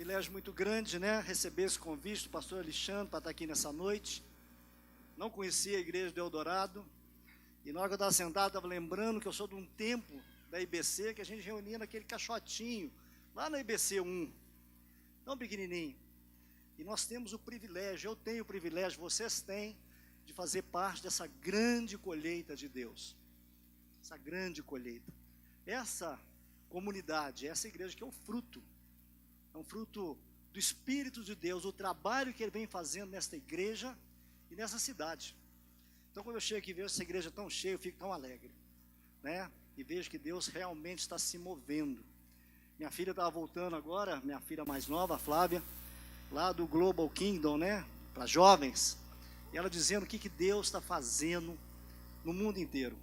privilégio muito grande, né? Receber esse convite do pastor Alexandre para estar aqui nessa noite. Não conhecia a igreja do Eldorado. E na hora que eu estava sentado, estava lembrando que eu sou de um tempo da IBC, que a gente reunia naquele caixotinho, lá na IBC 1, tão pequenininho. E nós temos o privilégio, eu tenho o privilégio, vocês têm, de fazer parte dessa grande colheita de Deus. Essa grande colheita. Essa comunidade, essa igreja que é um fruto do Espírito de Deus, o trabalho que Ele vem fazendo nesta igreja e nessa cidade. Então, quando eu chego aqui e vejo essa igreja tão cheia, eu fico tão alegre, né? E vejo que Deus realmente está se movendo. Minha filha estava voltando agora, minha filha mais nova, a Flávia, lá do Global Kingdom, né? Para jovens. E ela dizendo o que Deus está fazendo no mundo inteiro.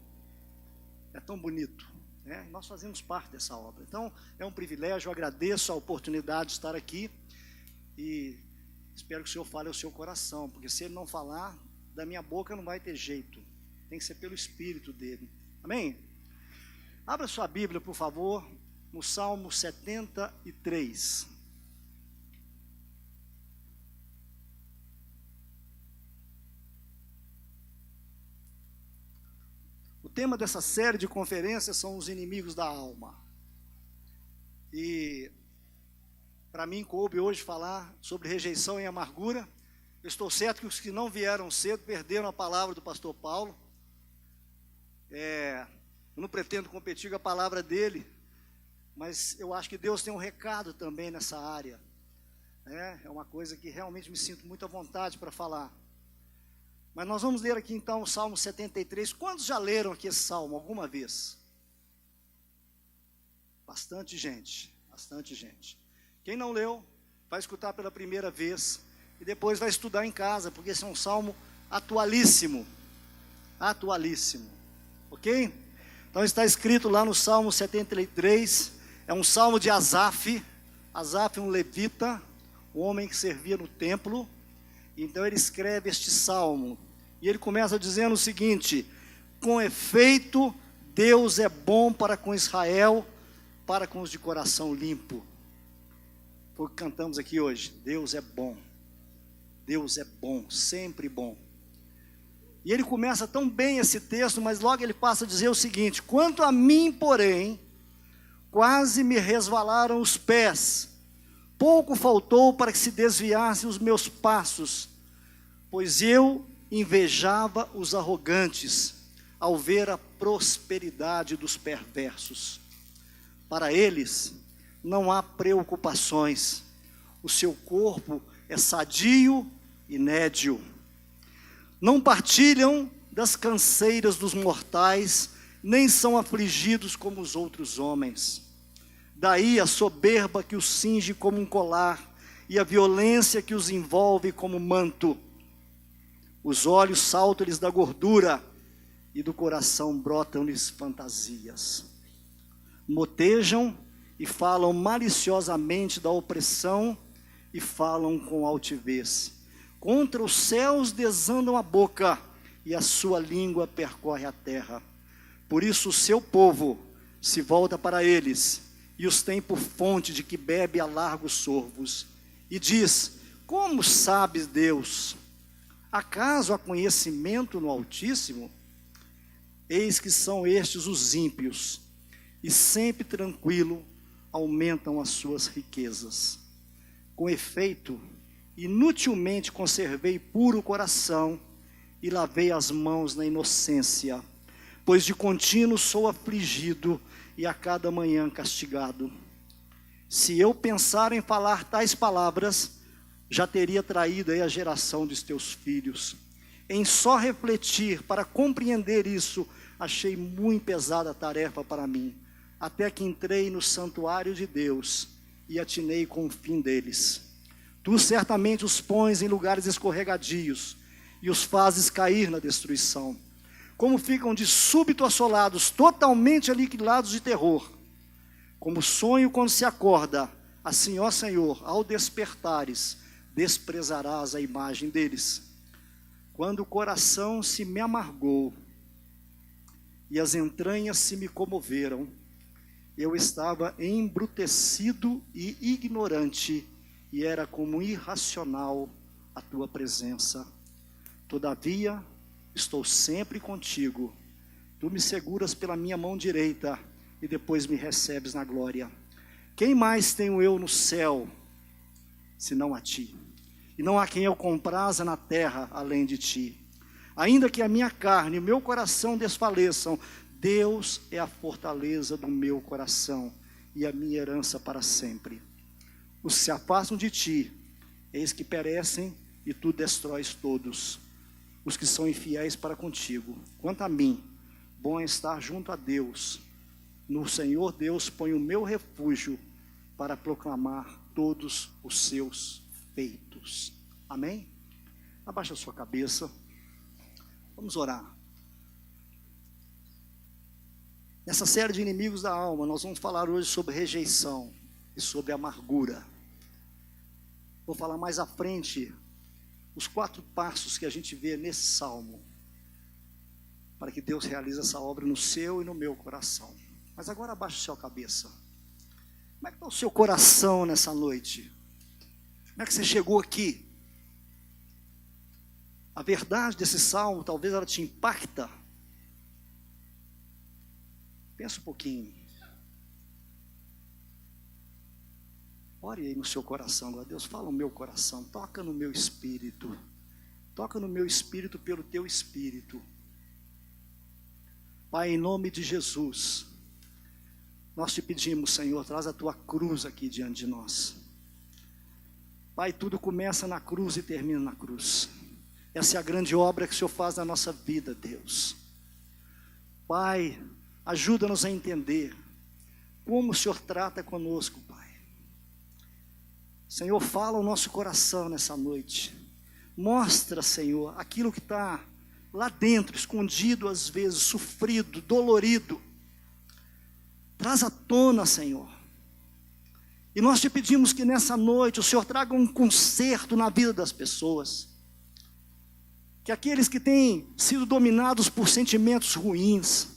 É tão bonito, né? Nós fazemos parte dessa obra. Então, é um privilégio, eu agradeço a oportunidade de estar aqui. E espero que o Senhor fale ao seu coração, porque se Ele não falar, da minha boca não vai ter jeito. Tem que ser pelo Espírito dEle. Amém? Abra sua Bíblia, por favor, no Salmo 73. O tema dessa série de conferências são os inimigos da alma. E para mim coube hoje falar sobre rejeição e amargura. Eu estou certo que os que não vieram cedo perderam a palavra do pastor Paulo. Eu não pretendo competir com a palavra dele, mas eu acho que Deus tem um recado também nessa área. É uma coisa que realmente me sinto muito à vontade para falar. Mas nós vamos ler aqui então o Salmo 73. Quantos já leram aqui esse Salmo alguma vez? Bastante gente, bastante gente. Quem não leu, vai escutar pela primeira vez e depois vai estudar em casa, porque esse é um Salmo atualíssimo. Atualíssimo, ok? Então está escrito lá no Salmo 73, é um Salmo de Asaf. Asaf é um levita, um homem que servia no templo. Então ele escreve este salmo, e ele começa dizendo o seguinte: com efeito, Deus é bom para com Israel, para com os de coração limpo. Foi o que cantamos aqui hoje. Deus é bom, sempre bom. E ele começa tão bem esse texto, mas logo ele passa a dizer o seguinte: quanto a mim, porém, quase me resvalaram os pés, pouco faltou para que se desviassem os meus passos, pois eu invejava os arrogantes, ao ver a prosperidade dos perversos. Para eles não há preocupações, o seu corpo é sadio e nédio. Não partilham das canseiras dos mortais, nem são afligidos como os outros homens. Daí a soberba que os cinge como um colar, e a violência que os envolve como manto. Os olhos saltam-lhes da gordura, e do coração brotam-lhes fantasias. Motejam e falam maliciosamente da opressão, e falam com altivez. Contra os céus desandam a boca, e a sua língua percorre a terra. Por isso o seu povo se volta para eles, e os tem por fonte de que bebe a largos sorvos. E diz: como sabes, Deus? Acaso há conhecimento no Altíssimo? Eis que são estes os ímpios, e sempre tranquilo aumentam as suas riquezas. Com efeito, inutilmente conservei puro o coração, e lavei as mãos na inocência, pois de contínuo sou afligido, e a cada manhã castigado. Se eu pensar em falar tais palavras, já teria traído aí a geração dos teus filhos. Em só refletir para compreender isso, achei muito pesada a tarefa para mim, até que entrei no santuário de Deus e atinei com o fim deles. Tu certamente os pões em lugares escorregadios e os fazes cair na destruição. Como ficam de súbito assolados, totalmente aniquilados de terror. Como sonho quando se acorda, assim, ó Senhor, ao despertares, desprezarás a imagem deles. Quando o coração se me amargou e as entranhas se me comoveram, eu estava embrutecido e ignorante, e era como irracional a tua presença. Todavia, estou sempre contigo. Tu me seguras pela minha mão direita e depois me recebes na glória. Quem mais tenho eu no céu, senão a ti? E não há quem eu compraza na terra, além de ti. Ainda que a minha carne e o meu coração desfaleçam, Deus é a fortaleza do meu coração e a minha herança para sempre. Os que se afastam de ti, eis que perecem, e tu destróis todos os que são infiéis para contigo. Quanto a mim, bom é estar junto a Deus. No Senhor Deus ponho o meu refúgio para proclamar todos os seus feitos. Amém? Abaixa a sua cabeça. Vamos orar. Nessa série de inimigos da alma, nós vamos falar hoje sobre rejeição e sobre amargura. Vou falar mais à frente os 4 passos que a gente vê nesse salmo, para que Deus realize essa obra no seu e no meu coração. Mas agora abaixa a sua cabeça. Como é que está o seu coração nessa noite? Como é que você chegou aqui? A verdade desse salmo, talvez ela te impacta. Pensa um pouquinho. Ore aí no seu coração agora. Deus, fala no meu coração, toca no meu espírito. Toca no meu espírito pelo teu espírito. Pai, em nome de Jesus, nós te pedimos, Senhor, traz a tua cruz aqui diante de nós. Pai, tudo começa na cruz e termina na cruz. Essa é a grande obra que o Senhor faz na nossa vida, Deus. Pai, ajuda-nos a entender como o Senhor trata conosco, Pai. Senhor, fala o nosso coração nessa noite. Mostra, Senhor, aquilo que está lá dentro, escondido às vezes, sofrido, dolorido. Traz à tona, Senhor. E nós te pedimos que nessa noite o Senhor traga um conserto na vida das pessoas. Que aqueles que têm sido dominados por sentimentos ruins,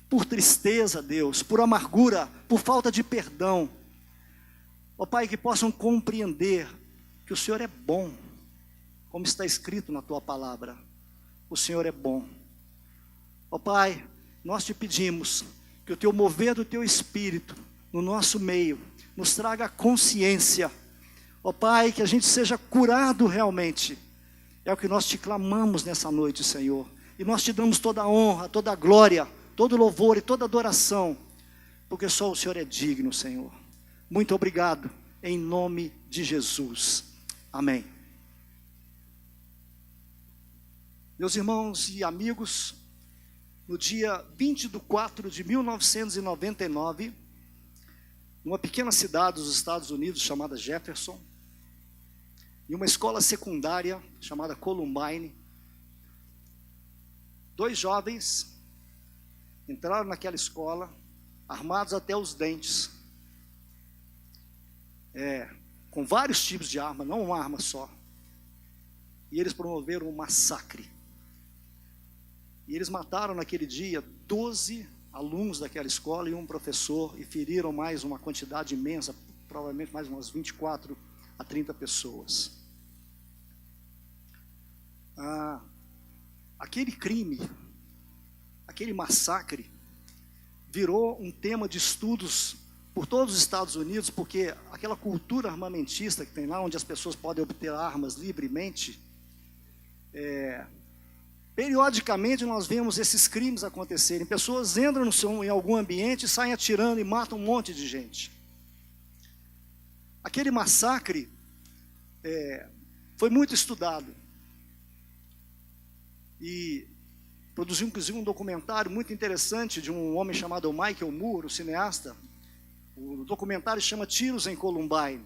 por tristeza, Deus, por amargura, por falta de perdão, ó Pai, que possam compreender que o Senhor é bom, como está escrito na tua palavra. O Senhor é bom. Ó Pai, nós te pedimos que o teu mover do teu Espírito no nosso meio nos traga consciência. Ó Pai, que a gente seja curado realmente. É o que nós te clamamos nessa noite, Senhor. E nós te damos toda a honra, toda a glória, todo louvor e toda adoração, porque só o Senhor é digno, Senhor. Muito obrigado, em nome de Jesus. Amém. Meus irmãos e amigos, no dia 20/4 de 1999, numa pequena cidade dos Estados Unidos chamada Jefferson, em uma escola secundária chamada Columbine, 2 jovens entraram naquela escola, armados até os dentes, com vários tipos de arma, não uma arma só. E eles promoveram um massacre. E eles mataram naquele dia 12 alunos daquela escola e um professor, e feriram mais uma quantidade imensa, provavelmente mais umas 24 a 30 pessoas. Aquele crime, aquele massacre, virou um tema de estudos por todos os Estados Unidos, porque aquela cultura armamentista que tem lá, onde as pessoas podem obter armas livremente, periodicamente nós vemos esses crimes acontecerem. Pessoas entram em algum ambiente, saem atirando e matam um monte de gente. Aquele massacre foi muito estudado. E produziu inclusive um documentário muito interessante de um homem chamado Michael Moore, o cineasta. O documentário chama Tiros em Columbine.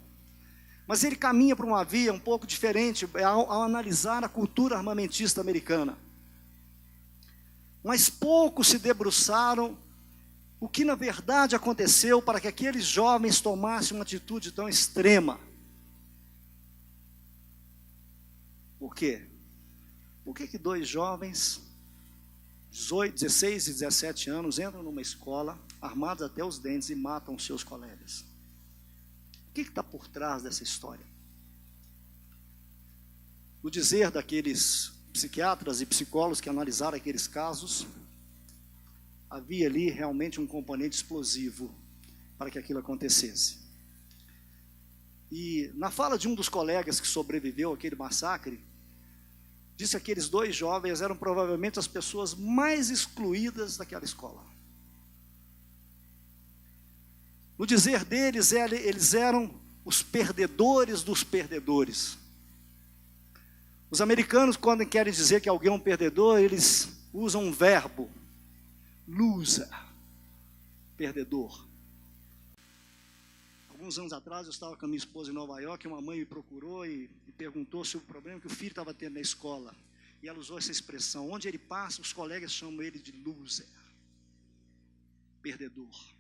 Mas ele caminha para uma via um pouco diferente ao analisar a cultura armamentista americana. Mas poucos se debruçaram o que na verdade aconteceu para que aqueles jovens tomassem uma atitude tão extrema. Por quê? Por que 2 jovens, 16 e 17 anos, entram numa escola, armados até os dentes, e matam seus colegas? O que está por trás dessa história? No dizer daqueles psiquiatras e psicólogos que analisaram aqueles casos, havia ali realmente um componente explosivo para que aquilo acontecesse. E na fala de um dos colegas que sobreviveu àquele massacre, disse que aqueles 2 jovens eram provavelmente as pessoas mais excluídas daquela escola. No dizer deles, eles eram os perdedores dos perdedores. Os americanos, quando querem dizer que alguém é um perdedor, eles usam um verbo, loser, perdedor. Alguns anos atrás, eu estava com a minha esposa em Nova York, e uma mãe me procurou e perguntou se o problema que o filho estava tendo na escola. E ela usou essa expressão: onde ele passa, os colegas chamam ele de loser, perdedor.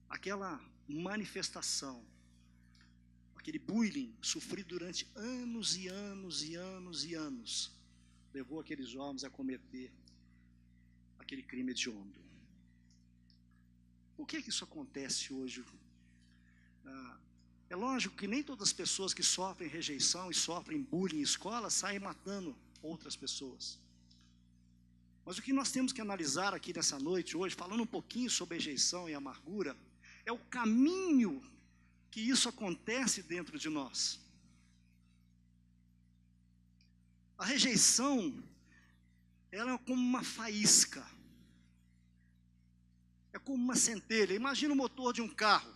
Aquela manifestação, aquele bullying sofrido durante anos e anos e anos e anos, levou aqueles jovens a cometer aquele crime hediondo. Por que isso acontece hoje? É lógico que nem todas as pessoas que sofrem rejeição e sofrem bullying em escola saem matando outras pessoas. Mas o que nós temos que analisar aqui nessa noite hoje, falando um pouquinho sobre rejeição e amargura, é o caminho que isso acontece dentro de nós. A rejeição, ela é como uma faísca. É como uma centelha. Imagina o motor de um carro.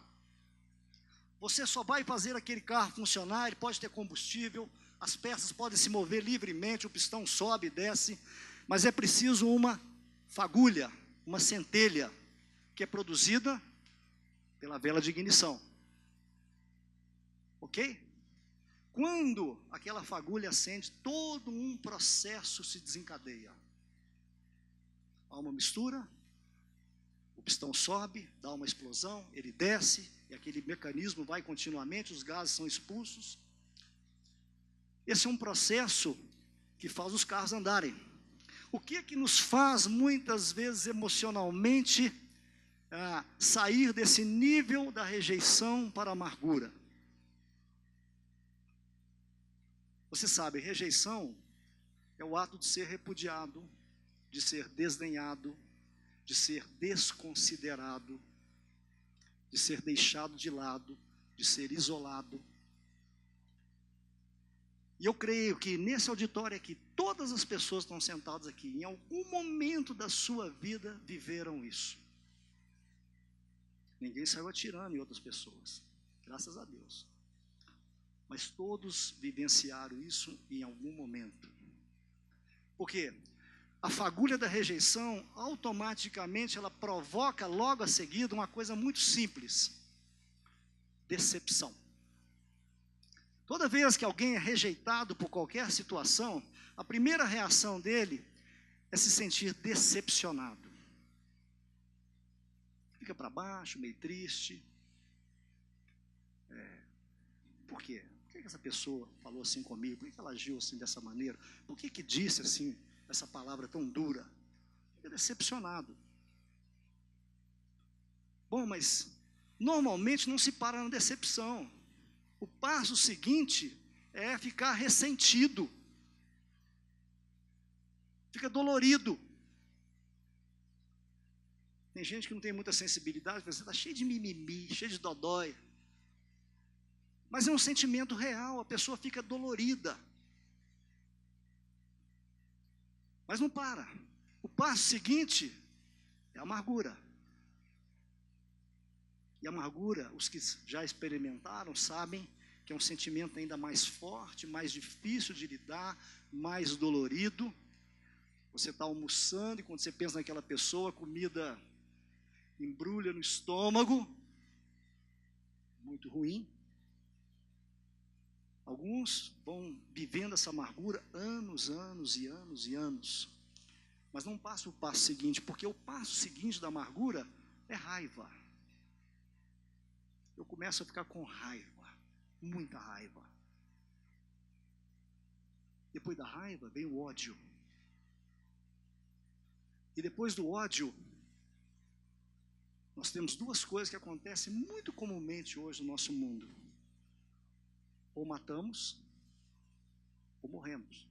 Você só vai fazer aquele carro funcionar, ele pode ter combustível, as peças podem se mover livremente, o pistão sobe e desce, mas é preciso uma fagulha, uma centelha, que é produzida pela vela de ignição. Ok? Quando aquela fagulha acende, todo um processo se desencadeia. Há uma mistura, o pistão sobe, dá uma explosão, ele desce, e aquele mecanismo vai continuamente, os gases são expulsos. Esse é um processo que faz os carros andarem. O que é que nos faz, muitas vezes, emocionalmente, sair desse nível da rejeição para a amargura? Você sabe, rejeição é o ato de ser repudiado, de ser desdenhado, de ser desconsiderado, de ser deixado de lado, de ser isolado. E eu creio que nesse auditório aqui, todas as pessoas que estão sentadas aqui, em algum momento da sua vida, viveram isso. Ninguém saiu atirando em outras pessoas, graças a Deus. Mas todos vivenciaram isso em algum momento. Por quê? A fagulha da rejeição, automaticamente, ela provoca logo a seguir uma coisa muito simples: decepção. Toda vez que alguém é rejeitado por qualquer situação, a primeira reação dele é se sentir decepcionado. Fica para baixo, meio triste. Por quê? Por que essa pessoa falou assim comigo? Por que ela agiu assim dessa maneira? Por que disse assim essa palavra tão dura? Fica decepcionado. Bom, mas normalmente não se para na decepção. O passo seguinte é ficar ressentido. Fica dolorido. Tem gente que não tem muita sensibilidade, você está cheio de mimimi, cheio de dodói. Mas é um sentimento real, a pessoa fica dolorida. Mas não para. O passo seguinte é a amargura. E a amargura, os que já experimentaram sabem que é um sentimento ainda mais forte, mais difícil de lidar, mais dolorido. Você está almoçando e quando você pensa naquela pessoa, a comida embrulha no estômago. Muito ruim. Alguns vão vivendo essa amargura anos, anos e anos e anos. Mas não passa o passo seguinte, porque o passo seguinte da amargura é raiva. Eu começo a ficar com raiva, muita raiva. Depois da raiva vem o ódio. E depois do ódio, Nós temos duas coisas que acontecem muito comumente hoje no nosso mundo: ou matamos, ou morremos.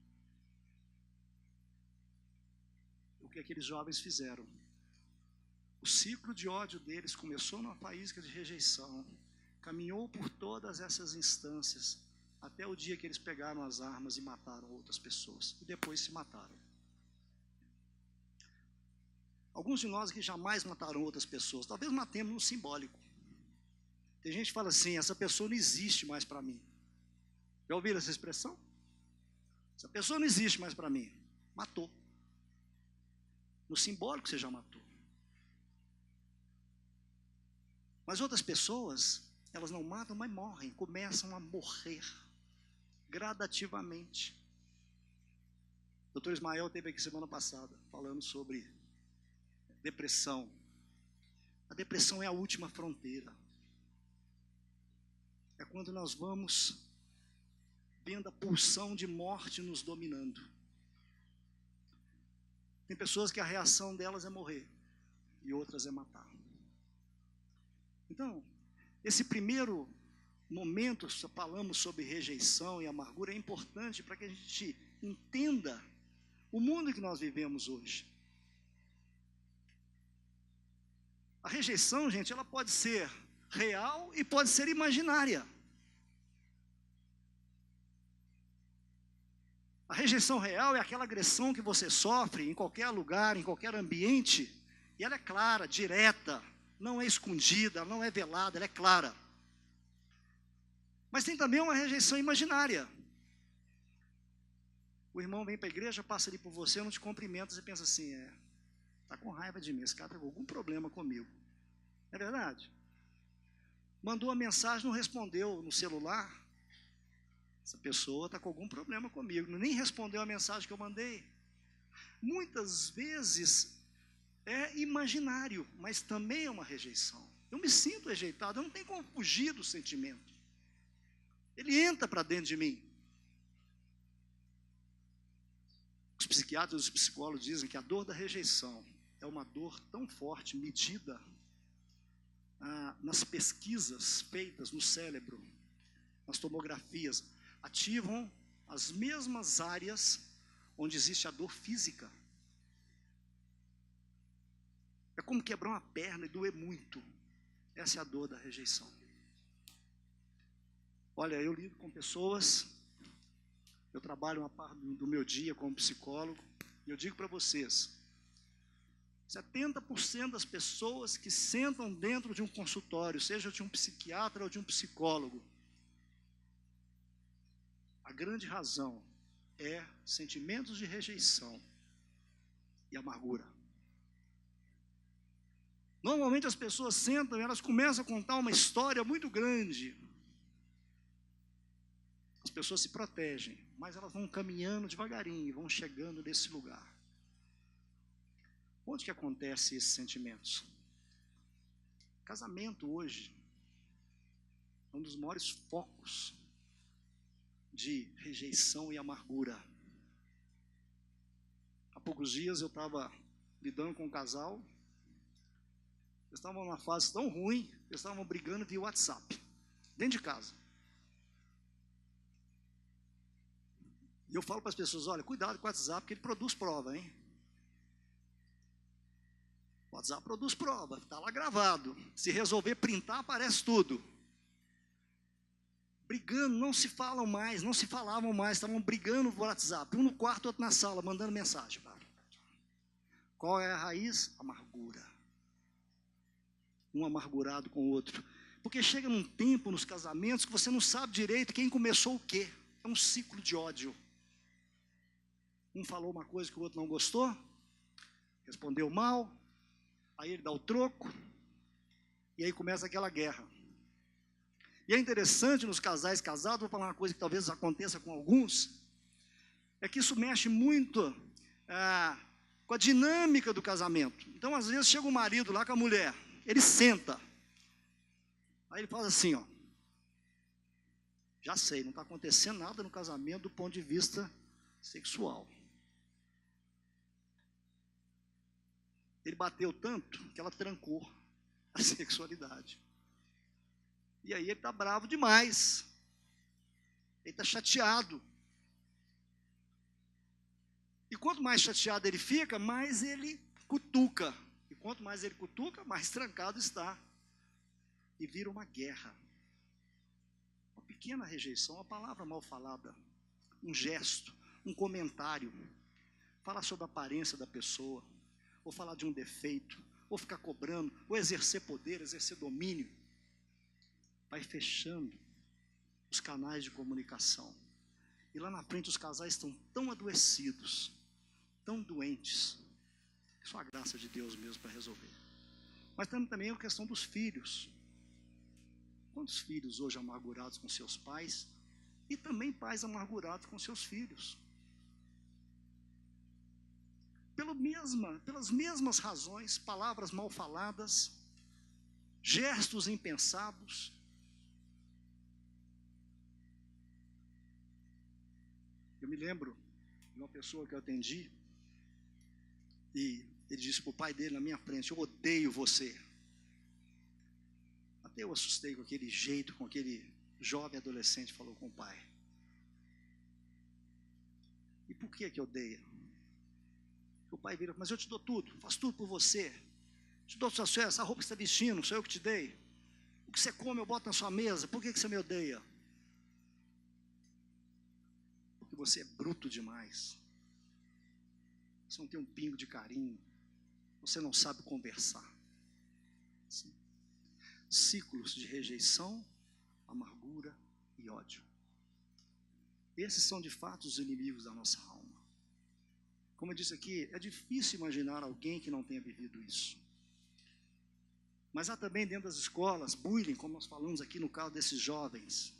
O que aqueles jovens fizeram? O ciclo de ódio deles começou numa faísca de rejeição, caminhou por todas essas instâncias, até o dia que eles pegaram as armas e mataram outras pessoas, e depois se mataram. Alguns de nós que jamais mataram outras pessoas, talvez matemos no simbólico. Tem gente que fala assim: essa pessoa não existe mais para mim. Já ouviram essa expressão? Essa pessoa não existe mais para mim. Matou. No simbólico você já matou. Mas outras pessoas, elas não matam, mas morrem, começam a morrer gradativamente. O Dr. Ismael esteve aqui semana passada falando sobre depressão. A depressão é a última fronteira. É quando nós vamos vendo a pulsão de morte nos dominando. Tem pessoas que a reação delas é morrer e outras é matar. Então, esse primeiro momento, falamos sobre rejeição e amargura, é importante para que a gente entenda o mundo que nós vivemos hoje. A rejeição, gente, ela pode ser real e pode ser imaginária. A rejeição real é aquela agressão que você sofre em qualquer lugar, em qualquer ambiente, e ela é clara, direta, não é escondida, não é velada, ela é clara. Mas tem também uma rejeição imaginária. O irmão vem para a igreja, passa ali por você, não te cumprimenta, você pensa assim: está com raiva de mim, esse cara está com algum problema comigo. É verdade? Mandou a mensagem, não respondeu no celular, essa pessoa está com algum problema comigo, nem respondeu a mensagem que eu mandei. Muitas vezes é imaginário, mas também é uma rejeição. Eu me sinto rejeitado, eu não tenho como fugir do sentimento. Ele entra para dentro de mim. Os psiquiatras e os psicólogos dizem que a dor da rejeição é uma dor tão forte, medida nas pesquisas feitas no cérebro, nas tomografias, ativam as mesmas áreas onde existe a dor física. É como quebrar uma perna e doer muito. Essa é a dor da rejeição. Olha, eu lido com pessoas, eu trabalho uma parte do meu dia como psicólogo, e eu digo para vocês, 70% das pessoas que sentam dentro de um consultório, seja de um psiquiatra ou de um psicólogo, a grande razão é sentimentos de rejeição e amargura. Normalmente as pessoas sentam e elas começam a contar uma história muito grande. As pessoas se protegem, mas elas vão caminhando devagarinho, vão chegando nesse lugar. Onde que acontecem esses sentimentos? Casamento hoje é um dos maiores focos de rejeição e amargura. Há poucos dias eu estava lidando com um casal, eles estavam numa fase tão ruim, eles estavam brigando via WhatsApp, dentro de casa. E eu falo para as pessoas: olha, cuidado com o WhatsApp, porque ele produz prova, hein? O WhatsApp produz prova, está lá gravado. Se resolver printar, aparece tudo. Brigando, não se falam mais, não se falavam mais, estavam brigando no WhatsApp, um no quarto, outro na sala, mandando mensagem. Qual é a raiz? Amargura. Um amargurado com o outro. Porque chega num tempo nos casamentos que você não sabe direito quem começou o quê. É um ciclo de ódio. Um falou uma coisa que o outro não gostou, respondeu mal, aí ele dá o troco, e aí começa aquela guerra. E é interessante nos casais casados, vou falar uma coisa que talvez aconteça com alguns, é que isso mexe muito com a dinâmica do casamento. Então, às vezes, chega o marido lá com a mulher, ele senta, aí ele fala assim, ó: já sei, não está acontecendo nada no casamento do ponto de vista sexual. Ele bateu tanto que ela trancou. a sexualidade. E aí ele está bravo demais. Ele está chateado. E quanto mais chateado ele fica, mais ele cutuca. E quanto mais ele cutuca, mais trancado está. E vira uma guerra. Uma pequena rejeição, uma palavra mal falada, um gesto, um comentário, falar sobre a aparência da pessoa, ou falar de um defeito, ou ficar cobrando, ou exercer poder, exercer domínio, vai fechando os canais de comunicação. E lá na frente os casais estão tão adoecidos, tão doentes, que só a graça de Deus mesmo para resolver. Mas também a questão dos filhos. Quantos filhos hoje amargurados com seus pais, e também pais amargurados com seus filhos? Pelas mesmas razões, palavras mal faladas, gestos impensados. Eu me lembro de uma pessoa que eu atendi, e ele disse para o pai dele na minha frente: eu odeio você. Até eu assustei com aquele jeito, com aquele jovem adolescente falou com o pai. E por que odeia? O pai vira: mas eu te dou tudo, faço tudo por você. Te dou essa roupa que você está vestindo, sou eu que te dei. O que você come eu boto na sua mesa, por que você me odeia? Porque você é bruto demais. Você não tem um pingo de carinho. Você não sabe conversar. Sim. Ciclos de rejeição, amargura e ódio. Esses são de fato os inimigos da nossa alma. Como eu disse aqui, é difícil imaginar alguém que não tenha vivido isso. Mas há também dentro das escolas, bullying, como nós falamos aqui no caso desses jovens.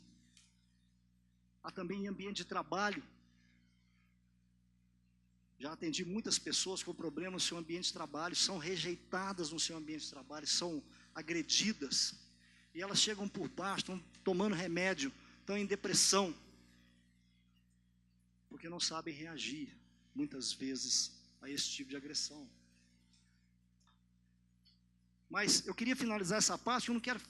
Há também em ambiente de trabalho. Já atendi muitas pessoas com problemas no seu ambiente de trabalho, são rejeitadas no seu ambiente de trabalho, são agredidas. E elas chegam por baixo, estão tomando remédio, estão em depressão. Porque não sabem reagir, muitas vezes, a esse tipo de agressão. Mas eu queria finalizar essa parte, eu não quero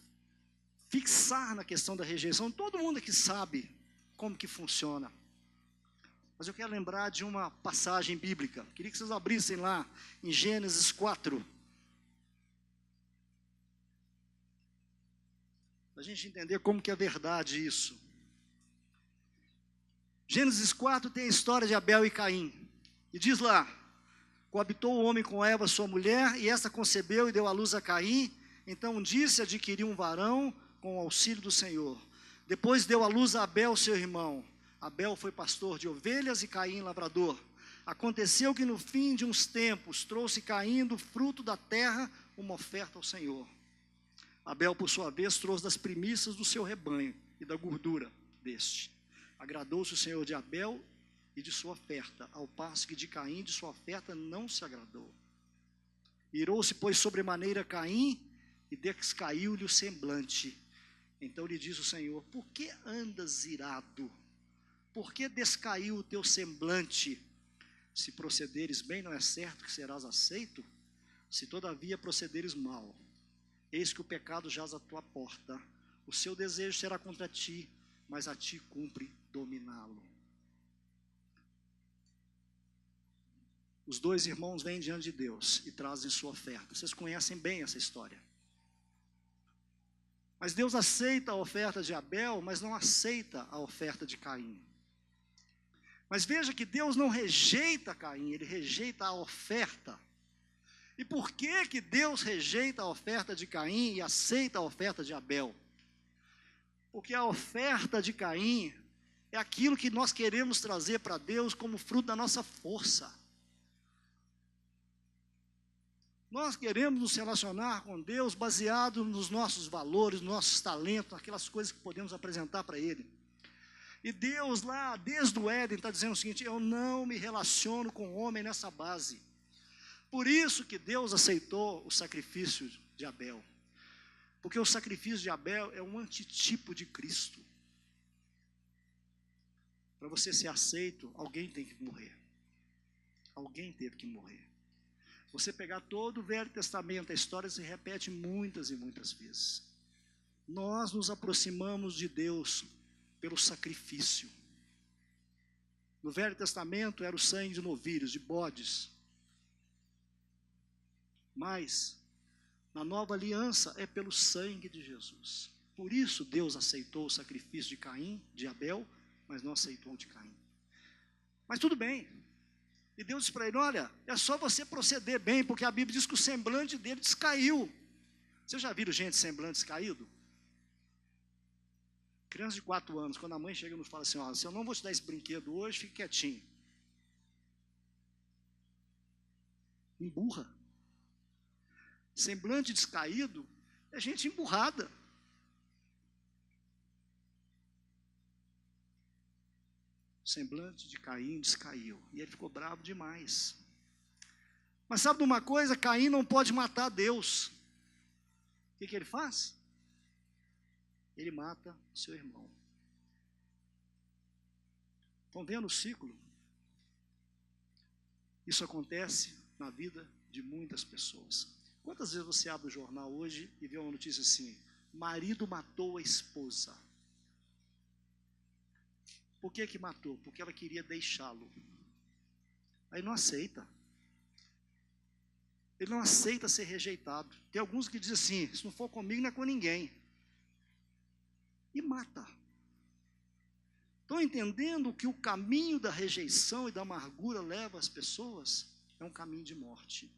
fixar na questão da rejeição. Todo mundo aqui sabe como que funciona. Mas eu quero lembrar de uma passagem bíblica. Queria que vocês abrissem lá em Gênesis 4. Para a gente entender como que é verdade isso. Gênesis 4 tem a história de Abel e Caim. E diz lá: coabitou o homem com Eva, sua mulher, e esta concebeu e deu à luz a Caim. Então disse: adquiriu um varão com o auxílio do Senhor. Depois deu à luz a Abel, seu irmão. Abel foi pastor de ovelhas e Caim lavrador. Aconteceu que no fim de uns tempos trouxe Caim do fruto da terra uma oferta ao Senhor. Abel, por sua vez, trouxe das primícias do seu rebanho e da gordura deste. Agradou-se o Senhor de Abel e de sua oferta, ao passo que de Caim de sua oferta não se agradou. Irou-se, pois, sobremaneira Caim, e descaiu-lhe o semblante. Então lhe disse o Senhor: por que andas irado? Por que descaiu o teu semblante? Se procederes bem, não é certo que serás aceito? Se todavia procederes mal, eis que o pecado jaz à tua porta. O seu desejo será contra ti, mas a ti cumpre dominá-lo. Os dois irmãos vêm diante de Deus e trazem sua oferta. Vocês conhecem bem essa história. Mas Deus aceita a oferta de Abel, mas não aceita a oferta de Caim. Mas veja que Deus não rejeita Caim, Ele rejeita a oferta. E por que Deus rejeita a oferta de Caim e aceita a oferta de Abel? Porque a oferta de Caim é aquilo que nós queremos trazer para Deus como fruto da nossa força. Nós queremos nos relacionar com Deus baseado nos nossos valores, nos nossos talentos, naquelas coisas que podemos apresentar para Ele. E Deus lá, desde o Éden, está dizendo o seguinte: eu não me relaciono com o homem nessa base. Por isso que Deus aceitou o sacrifício de Abel. Porque o sacrifício de Abel é um antitipo de Cristo. Para você ser aceito, alguém tem que morrer. Alguém teve que morrer. Você pegar todo o Velho Testamento, a história se repete muitas e muitas vezes. Nós nos aproximamos de Deus pelo sacrifício. No Velho Testamento era o sangue de novilhos, de bodes. Mas na Nova Aliança é pelo sangue de Jesus. Por isso Deus aceitou o sacrifício de Caim, de Abel, mas não aceitou o de Caim. Mas tudo bem. E Deus disse para ele: olha, é só você proceder bem, porque a Bíblia diz que o semblante dele descaiu. Vocês já viram gente semblante descaído? Criança de 4 anos, quando a mãe chega e nos fala assim: ó, se eu não vou te dar esse brinquedo hoje, fique quietinho. Emburra. Semblante descaído é gente emburrada. O semblante de Caim descaiu. E ele ficou bravo demais. Mas sabe de uma coisa? Caim não pode matar Deus. O que ele faz? Ele mata o seu irmão. Estão vendo o ciclo? Isso acontece na vida de muitas pessoas. Quantas vezes você abre o jornal hoje e vê uma notícia assim: marido matou a esposa. Por que matou? Porque ela queria deixá-lo. Aí não aceita. Ele não aceita ser rejeitado. Tem alguns que dizem assim: se não for comigo, não é com ninguém. E mata. Estão entendendo que o caminho da rejeição e da amargura leva as pessoas? É um caminho de morte.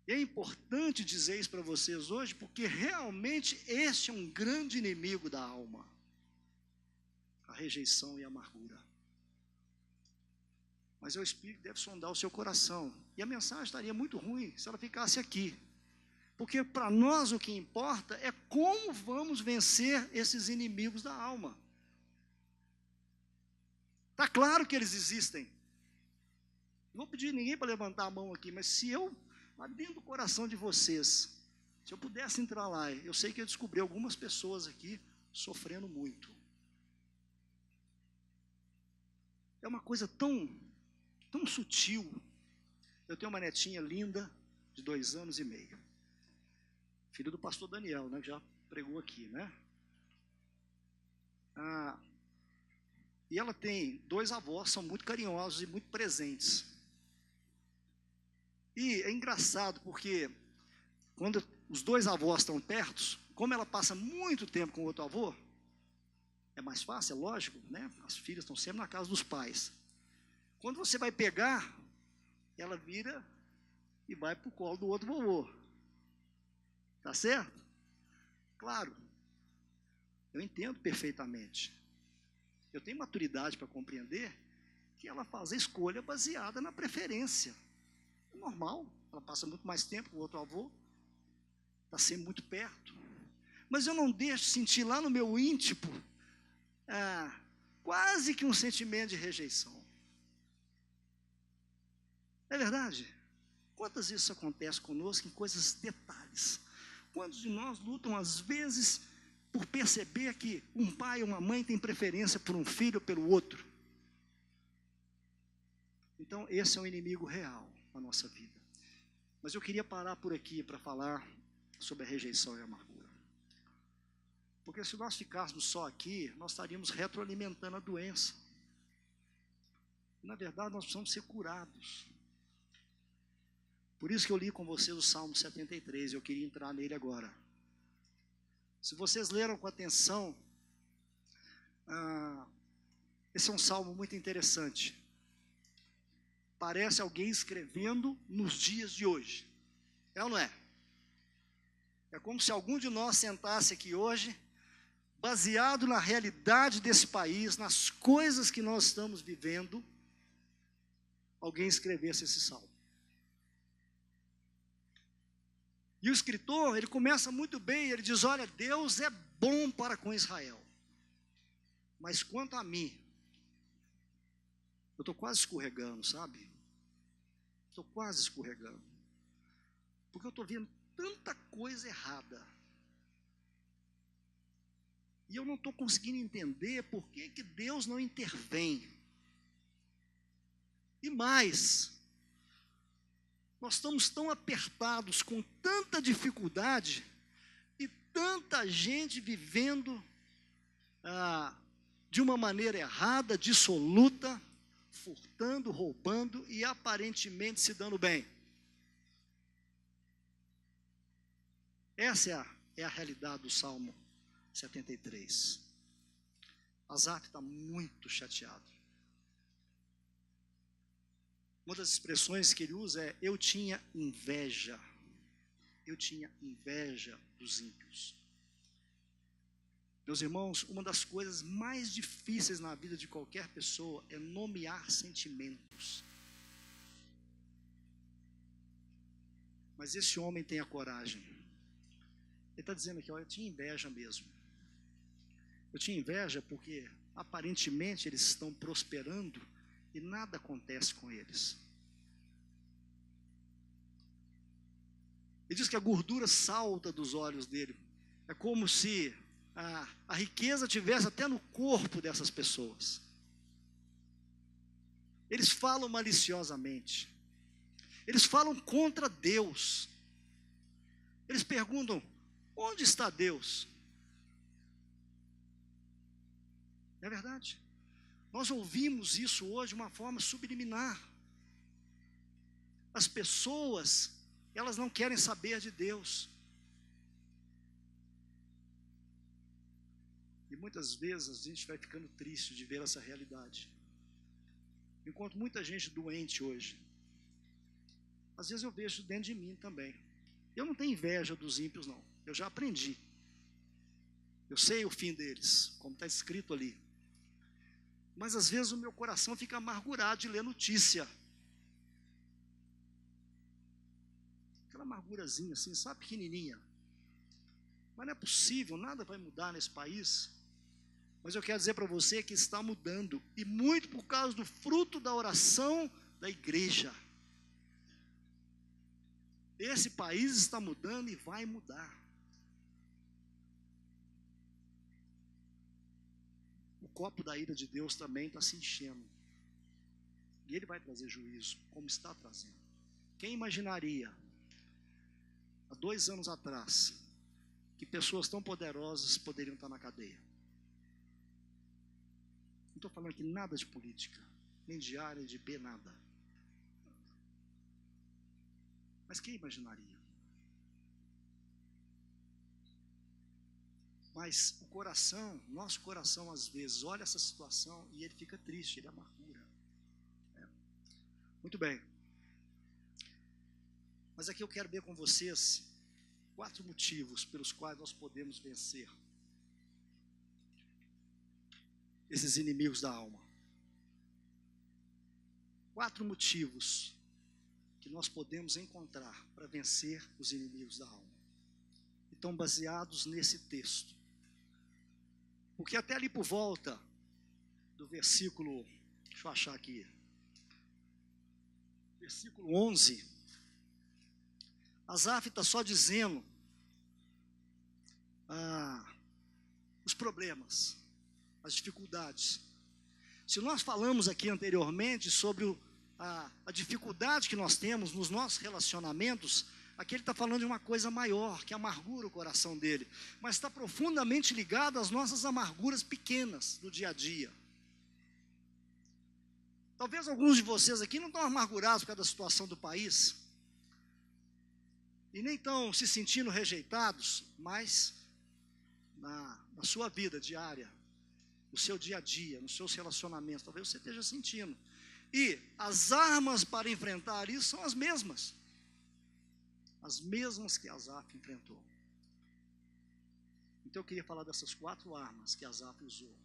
E é importante dizer isso para vocês hoje, porque realmente este é um grande inimigo da alma. A rejeição e a amargura. Mas é o Espírito que deve sondar o seu coração. E a mensagem estaria muito ruim se ela ficasse aqui. Porque para nós o que importa é como vamos vencer esses inimigos da alma. Está claro que eles existem. Não vou pedir ninguém para levantar a mão aqui, mas se eu, lá dentro do coração de vocês, se eu pudesse entrar lá, eu sei que eu descobri algumas pessoas aqui sofrendo muito. É uma coisa tão sutil. Eu tenho uma netinha linda, de 2 anos e meio. Filho do pastor Daniel, né, que já pregou aqui, né? E ela tem 2 avós, são muito carinhosos e muito presentes. E é engraçado, porque quando os 2 avós estão perto, como ela passa muito tempo com o outro avô, é mais fácil, é lógico, né? As filhas estão sempre na casa dos pais. Quando você vai pegar, ela vira e vai para o colo do outro vovô. Tá certo? Claro, eu entendo perfeitamente. Eu tenho maturidade para compreender que ela faz a escolha baseada na preferência. É normal, ela passa muito mais tempo com o outro avô, está sempre muito perto. Mas eu não deixo sentir lá no meu íntimo quase que um sentimento de rejeição. É verdade? Quantas vezes isso acontece conosco em coisas detalhes? Quantos de nós lutam às vezes por perceber que um pai ou uma mãe tem preferência por um filho ou pelo outro? Então esse é um inimigo real na nossa vida. Mas eu queria parar por aqui para falar sobre a rejeição e a amargura. Porque se nós ficássemos só aqui, nós estaríamos retroalimentando a doença. Na verdade, nós precisamos ser curados. Por isso que eu li com vocês o Salmo 73, eu queria entrar nele agora. Se vocês leram com atenção, esse é um salmo muito interessante. Parece alguém escrevendo nos dias de hoje. É ou não é? É como se algum de nós sentasse aqui hoje, baseado na realidade desse país, nas coisas que nós estamos vivendo, alguém escrevesse esse salmo. E o escritor, ele começa muito bem, ele diz: olha, Deus é bom para com Israel. Mas quanto a mim, eu estou quase escorregando, sabe? Estou quase escorregando. Porque eu estou vendo tanta coisa errada. E eu não estou conseguindo entender por que Deus não intervém. E mais, Nós estamos tão apertados, com tanta dificuldade, e tanta gente vivendo de uma maneira errada, dissoluta, furtando, roubando e aparentemente se dando bem. Essa é a realidade do Salmo 73. Asaf está muito chateado. Uma das expressões que ele usa é: eu tinha inveja. Eu tinha inveja dos ímpios. Meus irmãos, uma das coisas mais difíceis na vida de qualquer pessoa é nomear sentimentos. Mas esse homem tem a coragem. Ele está dizendo aqui: eu tinha inveja mesmo. Eu tinha inveja porque aparentemente eles estão prosperando e nada acontece com eles. Ele diz que a gordura salta dos olhos dele. É como se a riqueza tivesse até no corpo dessas pessoas. Eles falam maliciosamente. Eles falam contra Deus. Eles perguntam: onde está Deus? Não é verdade? Nós ouvimos isso hoje de uma forma subliminar. As pessoas, elas não querem saber de Deus. E muitas vezes a gente vai ficando triste de ver essa realidade. Enquanto muita gente doente hoje, às vezes eu vejo dentro de mim também. Eu não tenho inveja dos ímpios, não. Eu já aprendi. Eu sei o fim deles, como está escrito ali. Mas às vezes o meu coração fica amargurado de ler notícia. Aquela amargurazinha assim, sabe, pequenininha. Mas não é possível, nada vai mudar nesse país. Mas eu quero dizer para você que está mudando. E muito por causa do fruto da oração da igreja. Esse país está mudando e vai mudar. O copo da ira de Deus também está se enchendo. E Ele vai trazer juízo, como está trazendo. Quem imaginaria, há 2 anos atrás, que pessoas tão poderosas poderiam estar na cadeia? Não estou falando aqui nada de política, nem de A, nem de B, nada. Mas quem imaginaria? Mas o coração, nosso coração às vezes olha essa situação e ele fica triste, ele amargura. Muito bem. Mas aqui eu quero ver com vocês 4 motivos pelos quais nós podemos vencer esses inimigos da alma. 4 motivos que nós podemos encontrar para vencer os inimigos da alma. E estão baseados nesse texto. Porque até ali por volta do versículo, deixa eu achar aqui, versículo 11, Asaf está só dizendo os problemas, as dificuldades. Se nós falamos aqui anteriormente sobre a dificuldade que nós temos nos nossos relacionamentos, aqui ele está falando de uma coisa maior, que amargura o coração dele, mas está profundamente ligado às nossas amarguras pequenas do dia a dia. Talvez alguns de vocês aqui não estão amargurados por causa da situação do país, e nem estão se sentindo rejeitados, mas na sua vida diária, no seu dia a dia, nos seus relacionamentos, talvez você esteja sentindo. E as armas para enfrentar isso são as mesmas que Asaf enfrentou. Então eu queria falar dessas 4 armas que Asaf usou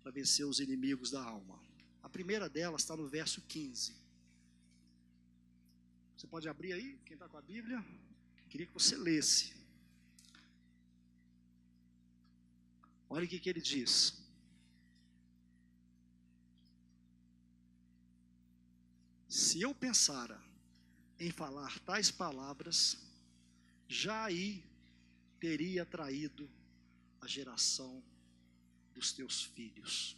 para vencer os inimigos da alma. A primeira delas está no verso 15. Você pode abrir aí, quem está com a Bíblia? Queria que você lesse. Olha o que ele diz. Se eu pensara em falar tais palavras, já aí teria traído a geração dos teus filhos.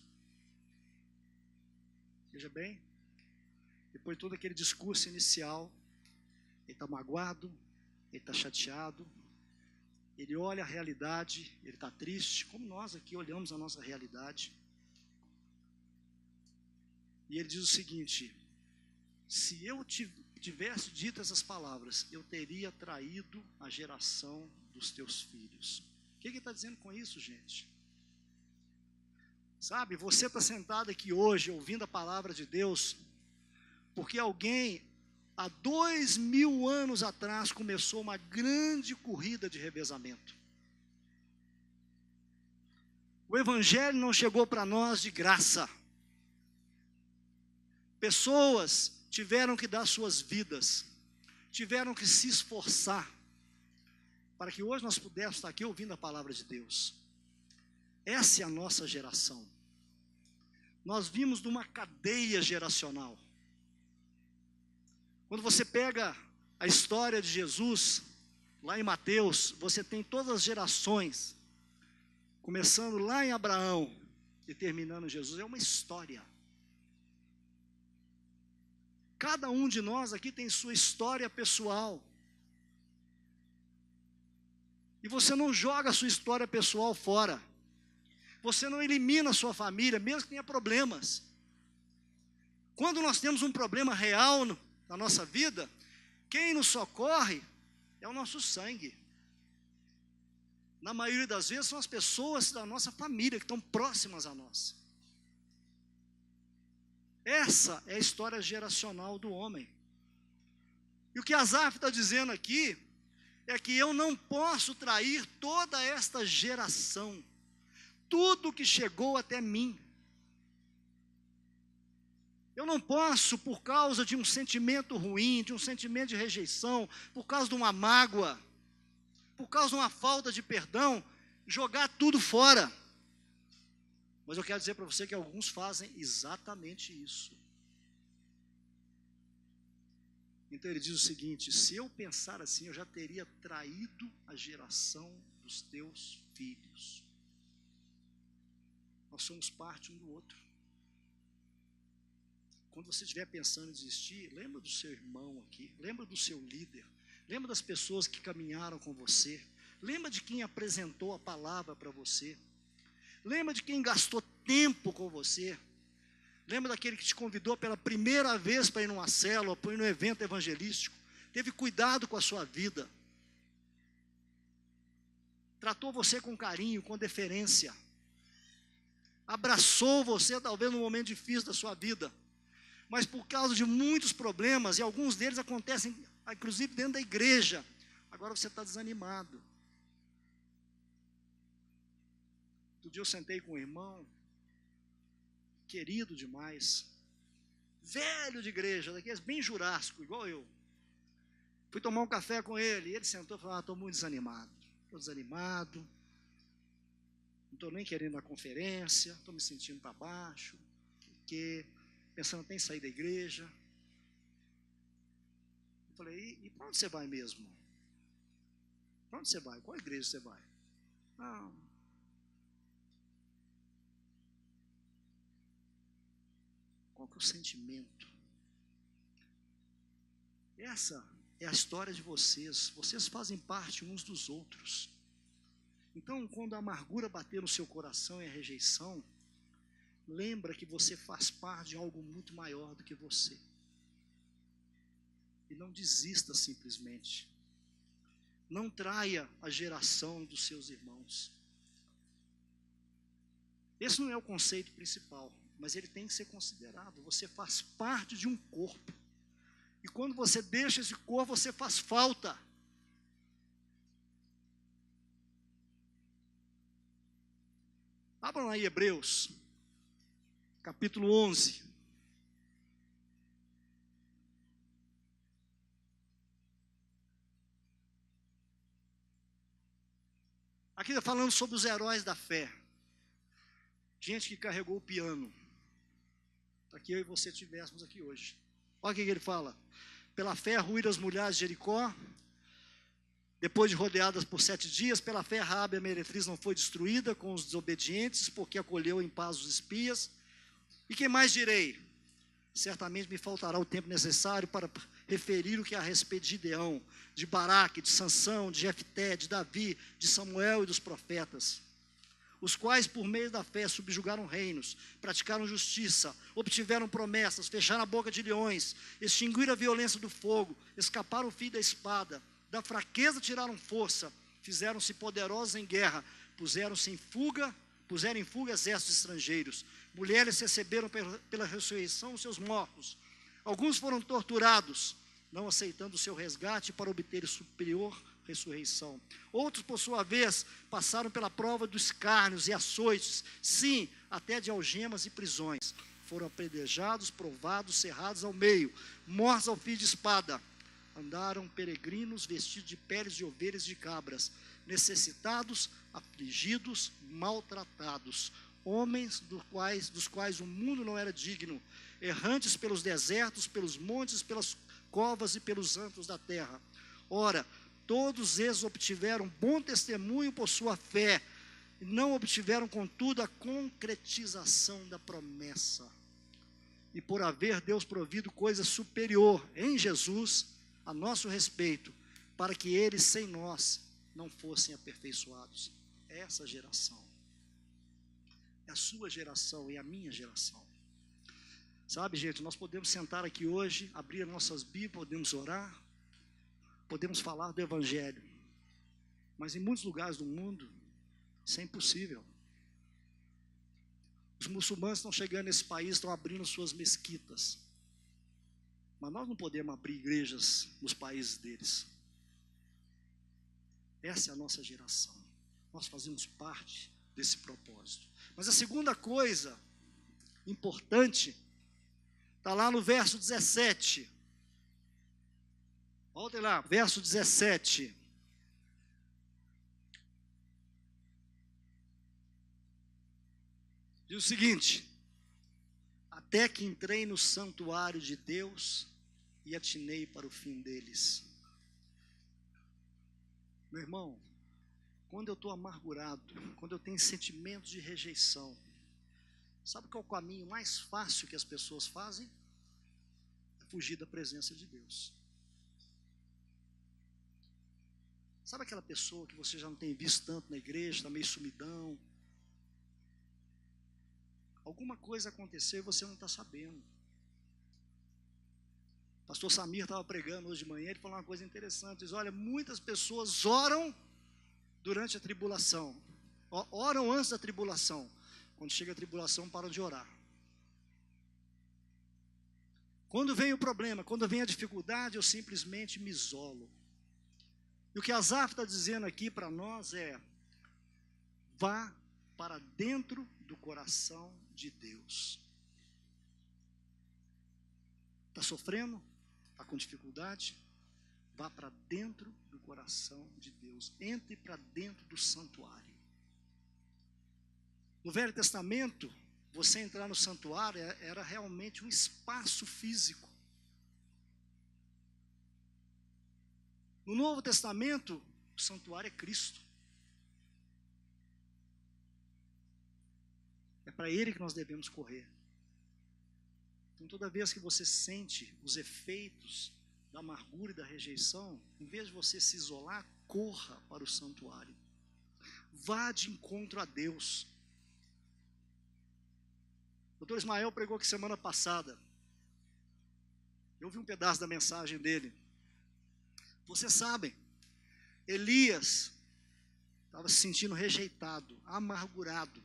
Veja bem, depois de todo aquele discurso inicial, ele está magoado, ele está chateado, ele olha a realidade, ele está triste, como nós aqui olhamos a nossa realidade. E ele diz o seguinte: se eu tivesse dito essas palavras, eu teria traído a geração dos teus filhos. O que ele está dizendo com isso, gente? Sabe, você está sentado aqui hoje ouvindo a palavra de Deus, porque alguém há 2000 anos atrás começou uma grande corrida de revezamento. O evangelho não chegou para nós de graça. Pessoas tiveram que dar suas vidas, tiveram que se esforçar, para que hoje nós pudéssemos estar aqui ouvindo a palavra de Deus. Essa é a nossa geração. Nós vimos de uma cadeia geracional. Quando você pega a história de Jesus, lá em Mateus, você tem todas as gerações, começando lá em Abraão e terminando em Jesus. É uma história. Cada um de nós aqui tem sua história pessoal. E você não joga a sua história pessoal fora. Você não elimina a sua família, mesmo que tenha problemas. Quando nós temos um problema real na nossa vida, quem nos socorre é o nosso sangue. Na maioria das vezes são as pessoas da nossa família que estão próximas a nós. Essa é a história geracional do homem. E o que Asaf está dizendo aqui é que eu não posso trair toda esta geração, tudo que chegou até mim. Eu não posso, por causa de um sentimento ruim, de um sentimento de rejeição, por causa de uma mágoa, por causa de uma falta de perdão, jogar tudo fora. Mas eu quero dizer para você que alguns fazem exatamente isso. Então ele diz o seguinte: se eu pensar assim, eu já teria traído a geração dos teus filhos. Nós somos parte um do outro. Quando você estiver pensando em desistir, lembra do seu irmão aqui, lembra do seu líder, lembra das pessoas que caminharam com você, lembra de quem apresentou a palavra para você, lembra de quem gastou tempo com você, lembra daquele que te convidou pela primeira vez para ir numa célula, para ir num evento evangelístico, teve cuidado com a sua vida, tratou você com carinho, com deferência, abraçou você talvez num momento difícil da sua vida, mas por causa de muitos problemas, e alguns deles acontecem inclusive dentro da igreja, agora você está desanimado. Outro dia eu sentei com um irmão, querido demais, velho de igreja, daqueles bem jurássico, igual eu. Fui tomar um café com ele, e ele sentou e falou: estou muito desanimado, não estou nem querendo ir na conferência, estou me sentindo para baixo, porque pensando até em sair da igreja. Eu falei: e para onde você vai mesmo? Para onde você vai? Qual igreja você vai? Não. Qual que é o sentimento? Essa é a história de vocês. Vocês fazem parte uns dos outros. Então, quando a amargura bater no seu coração e a rejeição, lembra que você faz parte de algo muito maior do que você. E não desista simplesmente. Não traia a geração dos seus irmãos. Esse não é o conceito principal, mas ele tem que ser considerado. Você faz parte de um corpo. E quando você deixa esse corpo, você faz falta. Abram aí Hebreus, capítulo 11. Aqui está falando sobre os heróis da fé. Gente que carregou o piano. Para que eu e você estivéssemos aqui hoje. Olha o que ele fala. Pela fé ruíram as mulheres de Jericó, depois de rodeadas por 7 dias, pela fé Raabe a meretriz não foi destruída com os desobedientes, porque acolheu em paz os espias. E que mais direi? Certamente me faltará o tempo necessário para referir o que é a respeito de Gideão, de Baraque, de Sansão, de Jefté, de Davi, de Samuel e dos profetas, os quais por meio da fé subjugaram reinos, praticaram justiça, obtiveram promessas, fecharam a boca de leões, extinguiram a violência do fogo, escaparam o fio da espada, da fraqueza tiraram força, fizeram-se poderosos em guerra, puseram em fuga exércitos estrangeiros, mulheres receberam pela ressurreição os seus mortos, alguns foram torturados, não aceitando o seu resgate para obter superior ressurreição. Outros, por sua vez, passaram pela prova dos escárnios e açoites, sim, até de algemas e prisões. Foram apedrejados, provados, cerrados ao meio, mortos ao fio de espada. Andaram peregrinos vestidos de peles de ovelhas e de cabras, necessitados, afligidos, maltratados, homens dos quais o mundo não era digno, errantes pelos desertos, pelos montes, pelas covas e pelos antros da terra. Ora, todos eles obtiveram bom testemunho por sua fé, e não obtiveram, contudo, a concretização da promessa. E por haver Deus provido coisa superior em Jesus, a nosso respeito, para que eles, sem nós, não fossem aperfeiçoados. Essa geração, é a sua geração e a minha geração. Sabe, gente, nós podemos sentar aqui hoje, abrir as nossas Bíblias, podemos orar, podemos falar do Evangelho, mas em muitos lugares do mundo, isso é impossível. Os muçulmanos estão chegando nesse país, estão abrindo suas mesquitas, mas nós não podemos abrir igrejas nos países deles. Essa é a nossa geração, nós fazemos parte desse propósito. Mas a segunda coisa importante está lá no verso 17. Voltem lá, verso 17. Diz o seguinte: até que entrei no santuário de Deus e atinei para o fim deles. Meu irmão, quando eu estou amargurado, quando eu tenho sentimentos de rejeição, sabe qual é o caminho mais fácil que as pessoas fazem? É fugir da presença de Deus. Sabe aquela pessoa que você já não tem visto tanto na igreja, está meio sumidão? Alguma coisa aconteceu e você não está sabendo. O pastor Samir estava pregando hoje de manhã, ele falou uma coisa interessante, diz, olha, muitas pessoas oram durante a tribulação, oram antes da tribulação, quando chega a tribulação param de orar. Quando vem o problema, quando vem a dificuldade, eu simplesmente me isolo. E o que Asaf está dizendo aqui para nós é, vá para dentro do coração de Deus. Está sofrendo? Está com dificuldade? Vá para dentro do coração de Deus. Entre para dentro do santuário. No Velho Testamento, você entrar no santuário era realmente um espaço físico. No Novo Testamento, o santuário é Cristo. É para Ele que nós devemos correr. Então, toda vez que você sente os efeitos da amargura e da rejeição, em vez de você se isolar, corra para o santuário. Vá de encontro a Deus. O doutor Ismael pregou aqui semana passada. Eu vi um pedaço da mensagem dele. Vocês sabem, Elias estava se sentindo rejeitado, amargurado,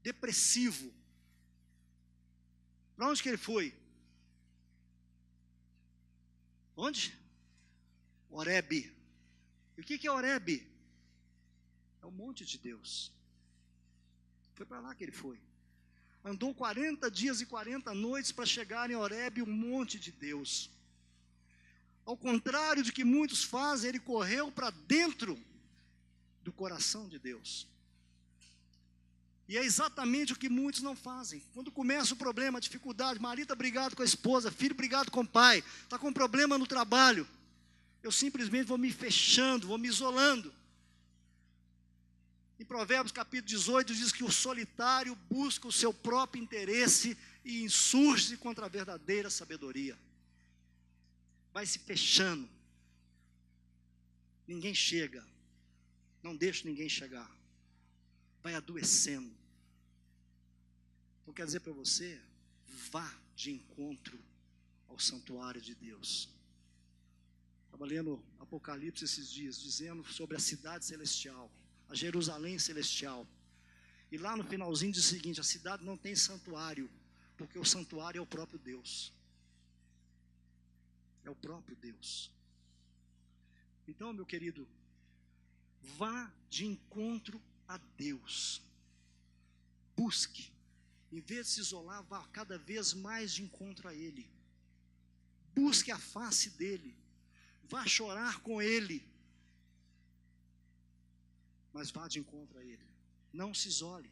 depressivo. Para onde que ele foi? Onde? Horebe. E o que é Horebe? É o monte de Deus. Foi para lá que ele foi. Andou 40 dias e 40 noites para chegar em Horebe, o monte de Deus. Ao contrário de que muitos fazem, ele correu para dentro do coração de Deus. E é exatamente o que muitos não fazem. Quando começa o problema, a dificuldade, marido está brigado com a esposa, filho brigado com o pai, está com problema no trabalho, eu simplesmente vou me fechando, vou me isolando. Em Provérbios capítulo 18 diz que o solitário busca o seu próprio interesse e insurge contra a verdadeira sabedoria. vai se fechando. Ninguém chega. Não deixa ninguém chegar. Vai adoecendo. Então, quer dizer para você, vá de encontro ao santuário de Deus. Estava lendo Apocalipse esses dias, dizendo sobre a cidade celestial, a Jerusalém celestial. E lá no finalzinho diz o seguinte: a cidade não tem santuário, porque o santuário é o próprio Deus. É o próprio Deus. Então, meu querido, vá de encontro a Deus. Busque. Em vez de se isolar, vá cada vez mais de encontro a Ele. Busque a face dEle. Vá chorar com Ele. Mas vá de encontro a Ele. Não se isole.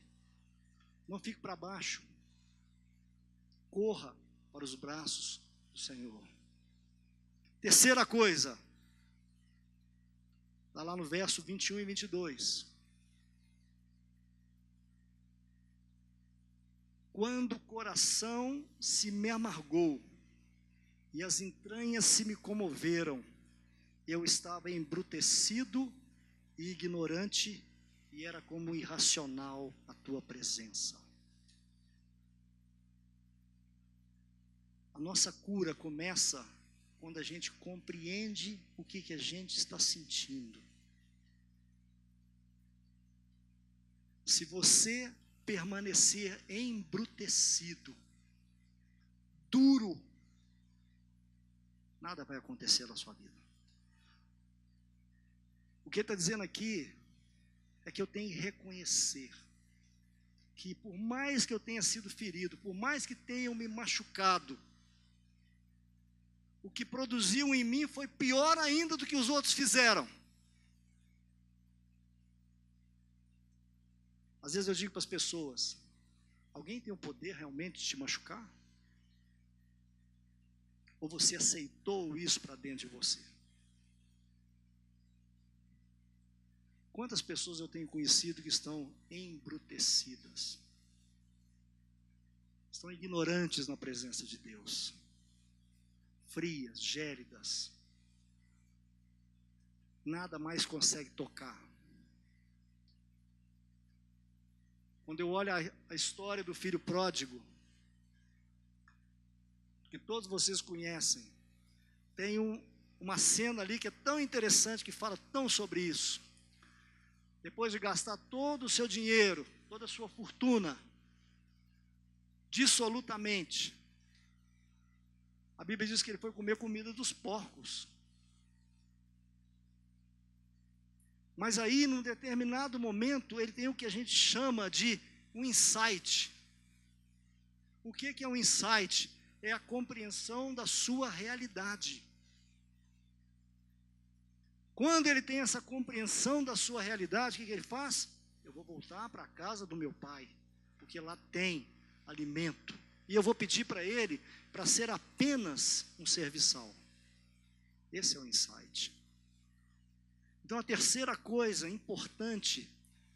Não fique para baixo. Corra para os braços do Senhor. Terceira coisa. Está lá no verso 21 e 22. Quando o coração se me amargou e as entranhas se me comoveram, eu estava embrutecido e ignorante, e era como irracional a tua presença. A nossa cura começa quando a gente compreende o que a gente está sentindo. Se você permanecer embrutecido, duro, nada vai acontecer na sua vida. O que ele está dizendo aqui é que eu tenho que reconhecer que por mais que eu tenha sido ferido, por mais que tenham me machucado, o que produziu em mim foi pior ainda do que os outros fizeram. Às vezes eu digo para as pessoas: alguém tem o poder realmente de te machucar? Ou você aceitou isso para dentro de você? Quantas pessoas eu tenho conhecido que estão embrutecidas? Estão ignorantes na presença de Deus. Frias, gélidas. Nada mais consegue tocar. Quando eu olho a história do filho pródigo, que todos vocês conhecem, tem uma cena ali que é tão interessante, que fala tão sobre isso. Depois de gastar todo o seu dinheiro, toda a sua fortuna, dissolutamente, a Bíblia diz que ele foi comer comida dos porcos. Mas aí, num determinado momento, ele tem o que a gente chama de um insight. O que é um insight? É a compreensão da sua realidade. Quando ele tem essa compreensão da sua realidade, o que ele faz? Eu vou voltar para a casa do meu pai, porque lá tem alimento. E eu vou pedir para ele para ser apenas um serviçal. Esse é o insight. Então, a terceira coisa importante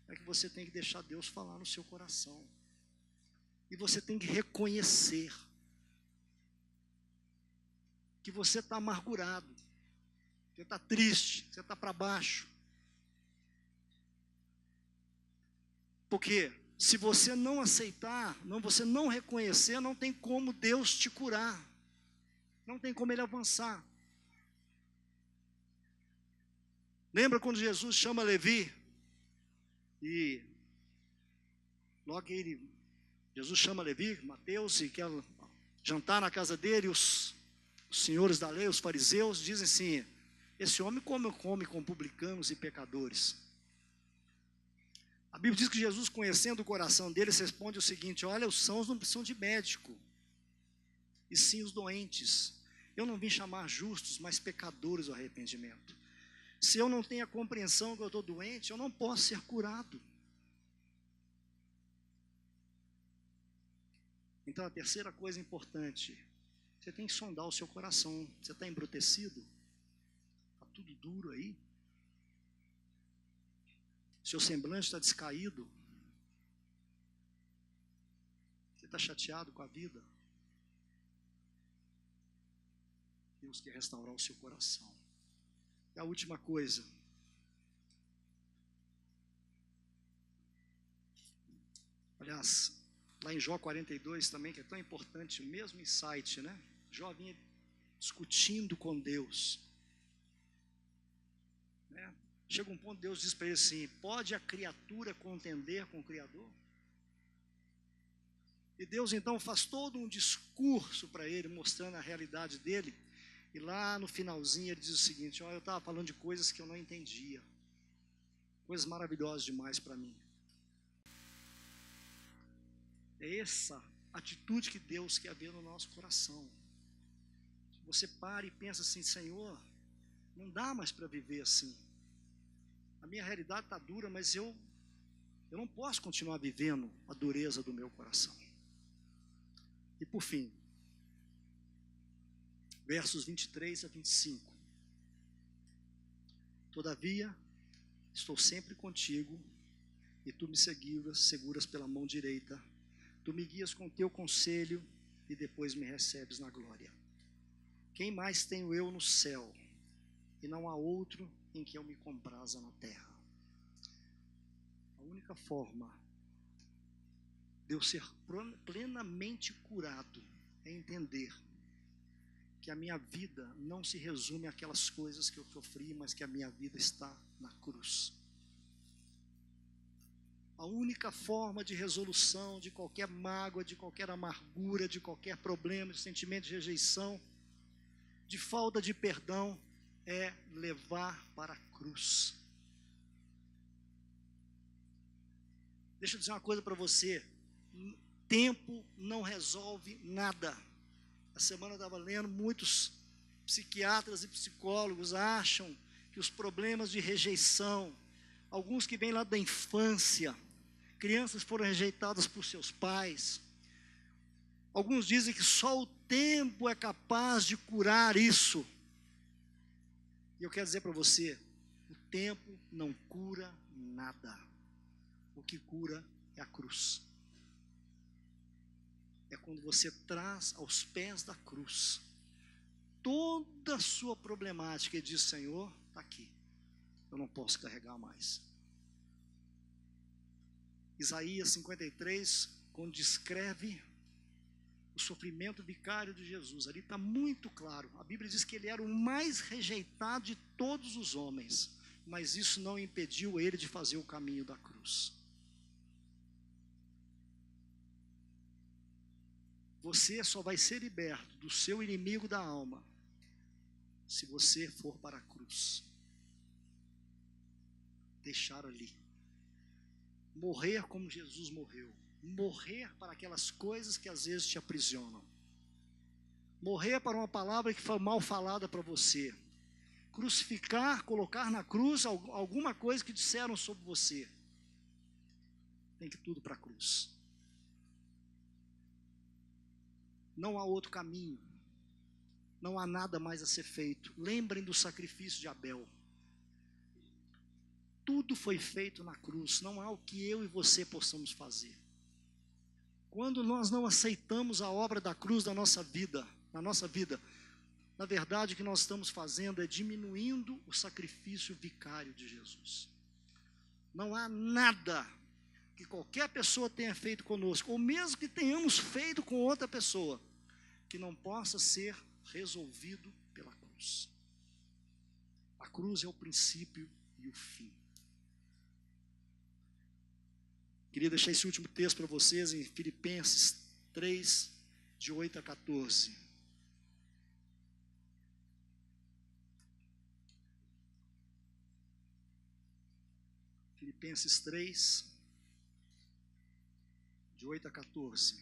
é que você tem que deixar Deus falar no seu coração. E você tem que reconhecer que você está amargurado, você está triste, você está para baixo. Porque se você não aceitar, você não reconhecer, não tem como Deus te curar. Não tem como Ele avançar. Lembra quando Jesus chama Levi? E logo Jesus chama Levi, Mateus, e quer jantar na casa dele. Os senhores da lei, os fariseus, dizem assim: esse homem come com publicanos e pecadores. A Bíblia diz que Jesus, conhecendo o coração deles, responde o seguinte: olha, os sãos não precisam de médico, e sim os doentes. Eu não vim chamar justos, mas pecadores ao arrependimento. Se eu não tenho a compreensão que eu estou doente, eu não posso ser curado. Então, a terceira coisa importante, você tem que sondar o seu coração. Você está embrutecido? Está tudo duro aí? Seu semblante está descaído? Você está chateado com a vida? Deus quer restaurar o seu coração. E a última coisa, aliás, lá em Jó 42 também, que é tão importante, o mesmo insight, né? Jó vinha discutindo com Deus, né? Chega um ponto, Deus diz para ele assim: pode a criatura contender com o Criador? E Deus então faz todo um discurso para ele, mostrando a realidade dele. E lá no finalzinho ele diz o seguinte: eu estava falando de coisas que eu não entendia, coisas maravilhosas demais para mim. É essa atitude que Deus quer ver no nosso coração. Você para e pensa assim: Senhor, não dá mais para viver assim. A minha realidade está dura, mas eu não posso continuar vivendo a dureza do meu coração. E por fim, versos 23 a 25. Todavia, estou sempre contigo, e tu me seguras pela mão direita. Tu me guias com teu conselho, e depois me recebes na glória. Quem mais tenho eu no céu, e não há outro em que eu me compraza na terra? A única forma de eu ser plenamente curado é entender que a minha vida não se resume àquelas coisas que eu sofri, mas que a minha vida está na cruz. A única forma de resolução de qualquer mágoa, de qualquer amargura, de qualquer problema, de sentimento de rejeição, de falta de perdão, é levar para a cruz. Deixa eu dizer uma coisa para você: tempo não resolve nada. A semana eu estava lendo, muitos psiquiatras e psicólogos acham que os problemas de rejeição, alguns que vêm lá da infância, crianças foram rejeitadas por seus pais, alguns dizem que só o tempo é capaz de curar isso. E eu quero dizer para você: o tempo não cura nada. O que cura é a cruz. É quando você traz aos pés da cruz toda a sua problemática e diz: Senhor, está aqui, eu não posso carregar mais. Isaías 53, quando descreve o sofrimento vicário de Jesus, ali está muito claro. A Bíblia diz que ele era o mais rejeitado de todos os homens, mas isso não impediu ele de fazer o caminho da cruz. Você só vai ser liberto do seu inimigo da alma se você for para a cruz. Deixar ali. Morrer como Jesus morreu. Morrer para aquelas coisas que às vezes te aprisionam. Morrer para uma palavra que foi mal falada para você. Crucificar, colocar na cruz alguma coisa que disseram sobre você. Tem que ir tudo para a cruz. Não há outro caminho. Não há nada mais a ser feito. Lembrem do sacrifício de Abel. Tudo foi feito na cruz. Não há o que eu e você possamos fazer. Quando nós não aceitamos a obra da cruz na nossa vida, na verdade o que nós estamos fazendo é diminuindo o sacrifício vicário de Jesus. Não há nada que qualquer pessoa tenha feito conosco, ou mesmo que tenhamos feito com outra pessoa, que não possa ser resolvido pela cruz. A cruz é o princípio e o fim. Queria deixar esse último texto para vocês em Filipenses 3, de 8 a 14. Filipenses 3, de 8 a 14.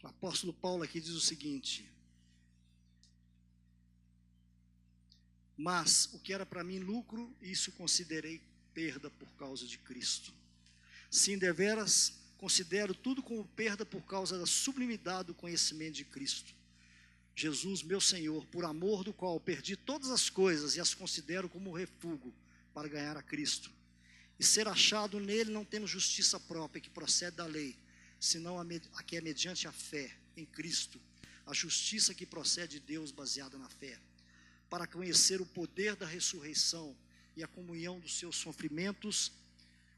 O apóstolo Paulo aqui diz o seguinte: mas o que era para mim lucro, isso considerei perda por causa de Cristo. Sim, deveras considero tudo como perda por causa da sublimidade do conhecimento de Cristo, Jesus meu Senhor, por amor do qual perdi todas as coisas e as considero como refúgio para ganhar a Cristo e ser achado nele, não tendo justiça própria que procede da lei, senão a que é mediante a fé em Cristo, a justiça que procede de Deus baseada na fé, para conhecer o poder da ressurreição e a comunhão dos seus sofrimentos,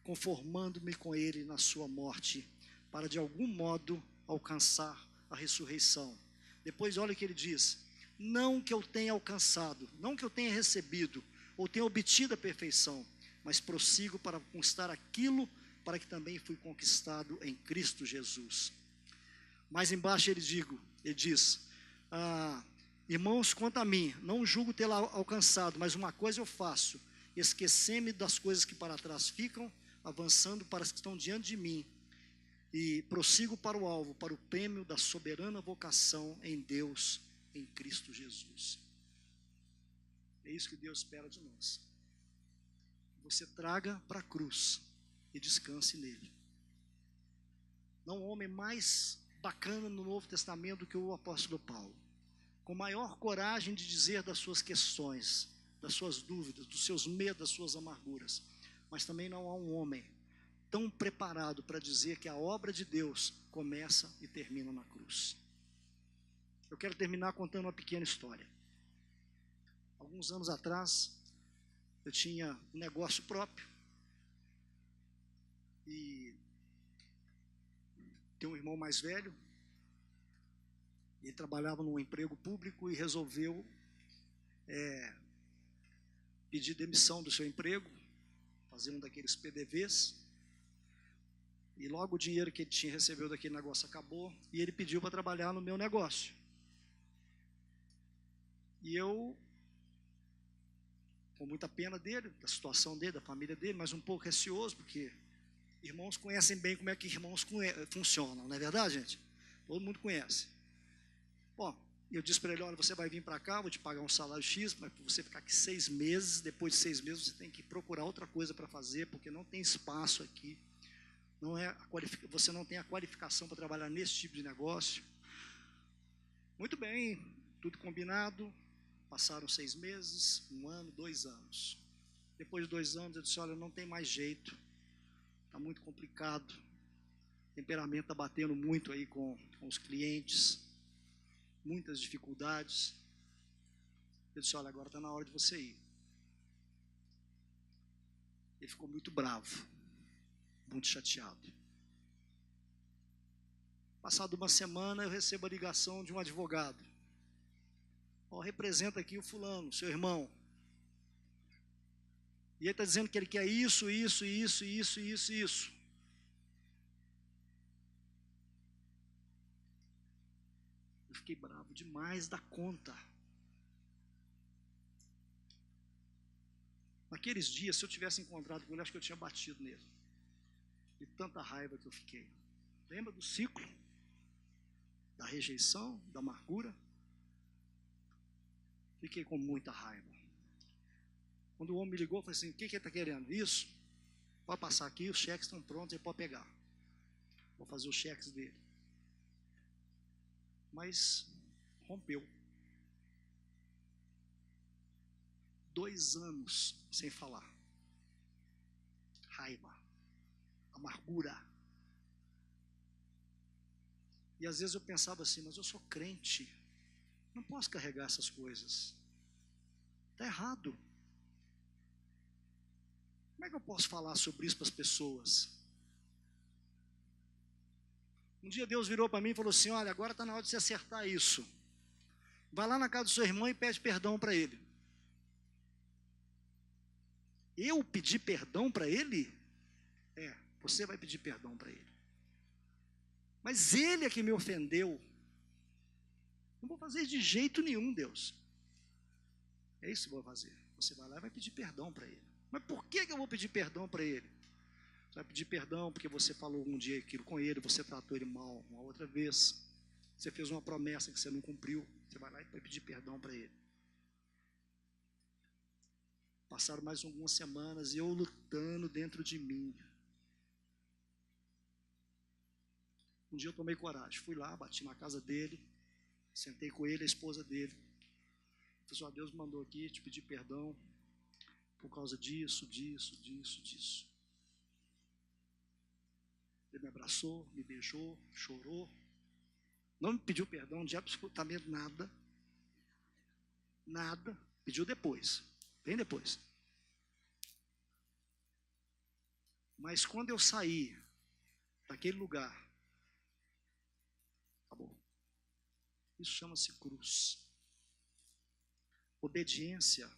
conformando-me com ele na sua morte, para de algum modo alcançar a ressurreição. Depois olha o que ele diz: não que eu tenha alcançado, não que eu tenha recebido, ou tenha obtido a perfeição, mas prossigo para conquistar aquilo para que também fui conquistado em Cristo Jesus. Mais embaixo ele diz, irmãos, quanto a mim, não julgo tê-la alcançado, mas uma coisa eu faço, esquecendo-me das coisas que para trás ficam, avançando para as que estão diante de mim, e prossigo para o alvo, para o prêmio da soberana vocação em Deus, em Cristo Jesus. É isso que Deus espera de nós. Você traga para a cruz e descanse nele. Não há homem mais bacana no Novo Testamento do que o apóstolo Paulo, com maior coragem de dizer das suas questões, das suas dúvidas, dos seus medos, das suas amarguras. Mas também não há um homem tão preparado para dizer que a obra de Deus começa e termina na cruz. Eu quero terminar contando uma pequena história. Alguns anos atrás, eu tinha um negócio próprio e tem um irmão mais velho. Ele trabalhava num emprego público e resolveu pedir demissão do seu emprego, fazer um daqueles PDVs. E logo o dinheiro que ele tinha recebeu daquele negócio acabou e ele pediu para trabalhar no meu negócio. E eu, com muita pena dele, da situação dele, da família dele, mas um pouco receoso, porque irmãos conhecem bem como é que irmãos funcionam, não é verdade, gente? Todo mundo conhece. Bom, eu disse para ele: olha, você vai vir para cá, vou te pagar um salário X, mas para você ficar aqui 6 meses, depois de 6 meses você tem que procurar outra coisa para fazer, porque não tem espaço aqui, você não tem a qualificação para trabalhar nesse tipo de negócio. Muito bem, tudo combinado. Passaram 6 meses, 1 ano, 2 anos. Depois de 2 anos eu disse: olha, não tem mais jeito, está muito complicado, o temperamento está batendo muito aí com os clientes, muitas dificuldades. Eu disse: olha, agora está na hora de você ir. Ele ficou muito bravo, muito chateado. Passado uma semana eu recebo a ligação de um advogado: representa aqui o fulano, seu irmão, e ele está dizendo que ele quer isso. Eu fiquei bravo demais da conta. Naqueles dias, se eu tivesse encontrado com ele, acho que eu tinha batido nele, de tanta raiva que eu fiquei. Lembra do ciclo? Da rejeição, da amargura? Fiquei com muita raiva. Quando o homem me ligou, eu falei assim: o que ele está querendo? Isso? Pode passar aqui, os cheques estão prontos, ele pode pegar. Vou fazer os cheques dele. Mas rompeu. 2 anos sem falar. Raiva, amargura. E às vezes eu pensava assim: mas eu sou crente, não posso carregar essas coisas. Está errado. Como é que eu posso falar sobre isso para as pessoas? Um dia Deus virou para mim e falou assim: olha, agora está na hora de você acertar isso. Vai lá na casa do seu irmão e pede perdão para ele. Eu pedi perdão para ele? Você vai pedir perdão para ele. Mas ele é que me ofendeu. Não vou fazer isso de jeito nenhum, Deus. É isso que eu vou fazer. Você vai lá e vai pedir perdão para ele. Mas por que eu vou pedir perdão para ele? Você vai pedir perdão porque você falou um dia aquilo com ele, você tratou ele mal uma outra vez, você fez uma promessa que você não cumpriu. Você vai lá e vai pedir perdão para ele. Passaram mais algumas semanas e eu lutando dentro de mim. Um dia eu tomei coragem, fui lá, bati na casa dele, sentei com ele, a esposa dele. Falei: Deus me mandou aqui te pedir perdão por causa disso. Ele me abraçou, me beijou, chorou. Não me pediu perdão de absolutamente nada. Nada. Pediu depois. Bem depois. Mas quando eu saí daquele lugar, acabou. Isso chama-se cruz. Obediência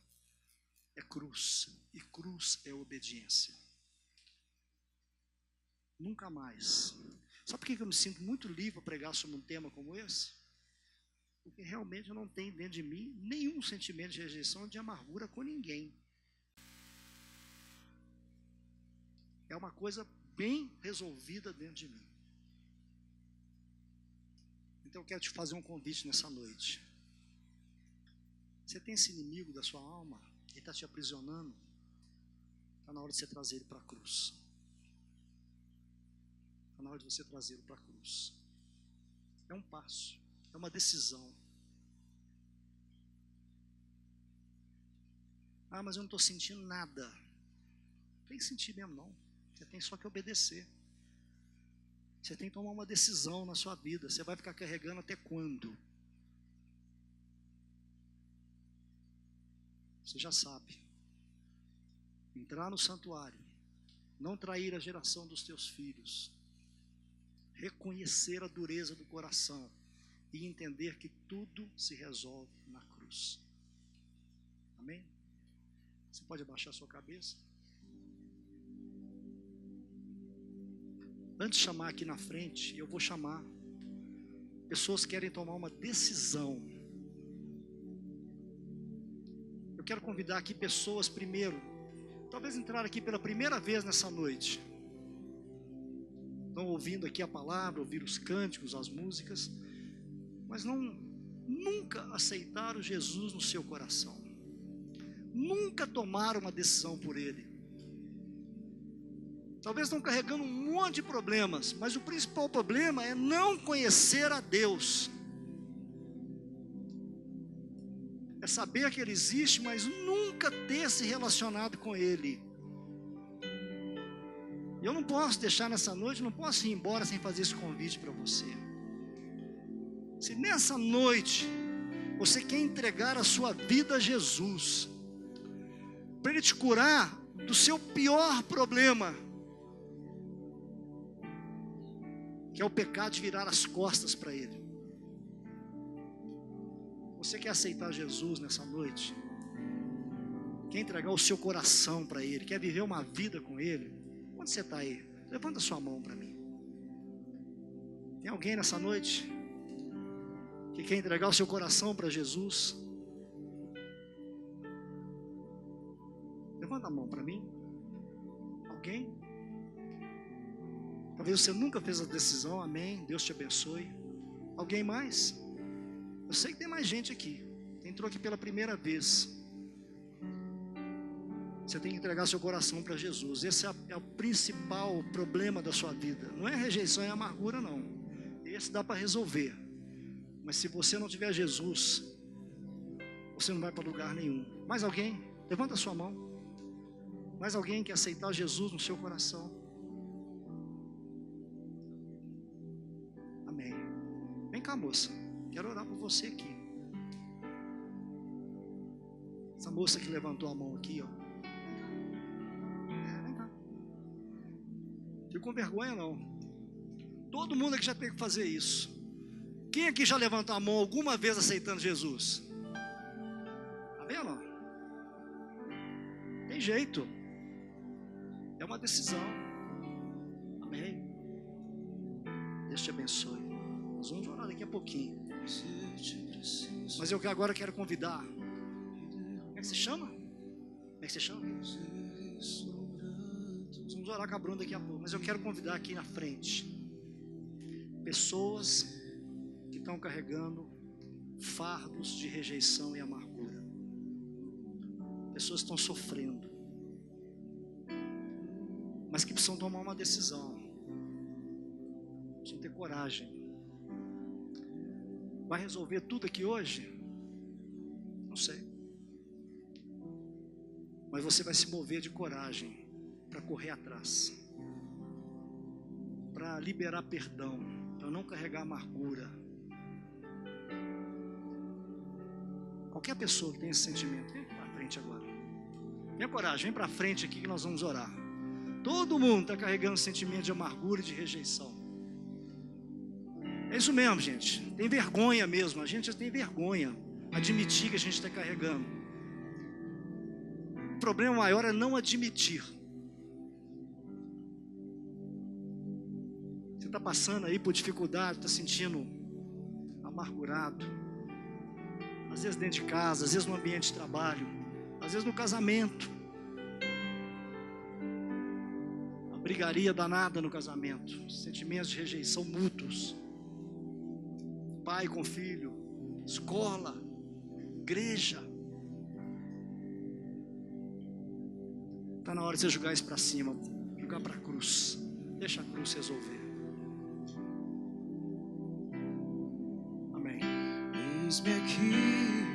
é cruz. E cruz é obediência. Nunca mais. Sabe por que eu me sinto muito livre para pregar sobre um tema como esse? Porque realmente eu não tenho dentro de mim nenhum sentimento de rejeição, de amargura com ninguém. É uma coisa bem resolvida dentro de mim. Então eu quero te fazer um convite nessa noite. Você tem esse inimigo da sua alma, ele está te aprisionando. Está na hora de você trazer ele para a cruz. Está na hora de você trazer ele para a cruz. É um passo, é uma decisão. Ah, mas eu não estou sentindo nada. Não tem que sentir mesmo não. Você tem só que obedecer. Você tem que tomar uma decisão na sua vida. Você vai ficar carregando até quando? Você já sabe. Entrar no santuário. Não trair a geração dos teus filhos. Reconhecer a dureza do coração. E entender que tudo se resolve na cruz. Amém? Você pode abaixar a sua cabeça? Antes de chamar aqui na frente, eu vou chamar pessoas que querem tomar uma decisão. Eu quero convidar aqui pessoas primeiro, talvez entrar aqui pela primeira vez nessa noite. Estão ouvindo aqui a palavra, ouvir os cânticos, as músicas, mas nunca aceitaram Jesus no seu coração. Nunca tomaram uma decisão por Ele. Talvez estão carregando um monte de problemas, mas o principal problema é não conhecer a Deus. É saber que Ele existe, mas nunca ter se relacionado com Ele. Eu não posso deixar nessa noite, não posso ir embora sem fazer esse convite para você. Se nessa noite você quer entregar a sua vida a Jesus, para Ele te curar do seu pior problema, que é o pecado de virar as costas para Ele. Você quer aceitar Jesus nessa noite? Quer entregar o seu coração para Ele? Quer viver uma vida com Ele? Onde você está aí? Levanta sua mão para mim. Tem alguém nessa noite que quer entregar o seu coração para Jesus? Levanta a mão para mim. Alguém? Talvez você nunca fez a decisão, amém, Deus te abençoe. Alguém mais? Eu sei que tem mais gente aqui, entrou aqui pela primeira vez. Você tem que entregar seu coração para Jesus. Esse é o principal problema da sua vida. Não é rejeição, é amargura não. Esse dá para resolver. Mas se você não tiver Jesus, você não vai para lugar nenhum. Mais alguém? Levanta a sua mão. Mais alguém quer aceitar Jesus no seu coração? Amém. Vem cá, moça. Quero orar por você aqui. Essa moça que levantou a mão aqui, ó. Vem cá. Fico com vergonha não. Todo mundo aqui já tem que fazer isso. Quem aqui já levantou a mão alguma vez aceitando Jesus? Tá vendo? Tem jeito. É uma decisão. Amém. Deus te abençoe. Nós vamos orar daqui a pouquinho. Mas eu agora quero convidar. Como é que se chama? Como é que se chama? Nós vamos orar com a Bruna daqui a pouco. Mas eu quero convidar aqui na frente pessoas que estão carregando fardos de rejeição e amargura. Pessoas que estão sofrendo, mas que precisam tomar uma decisão. Precisam ter coragem. Vai resolver tudo aqui hoje? Não sei. Mas você vai se mover de coragem para correr atrás, para liberar perdão, para não carregar amargura, Qualquer pessoa que tem esse sentimento, vem para frente agora. Tenha coragem, vem para frente aqui que nós vamos orar. Todo mundo está carregando sentimento de amargura e de rejeição. É isso mesmo, gente. Tem vergonha mesmo. A gente tem vergonha. Admitir que a gente está carregando. O problema maior é não admitir. Você está passando aí por dificuldade, está sentindo amargurado. Às vezes dentro de casa, às vezes no ambiente de trabalho, às vezes no casamento. A brigaria danada no casamento. Sentimentos de rejeição mútuos. Pai com filho, escola, igreja. Está na hora de você jogar isso para cima, jogar para a cruz. Deixa a cruz resolver. Amém. Eis-me aqui.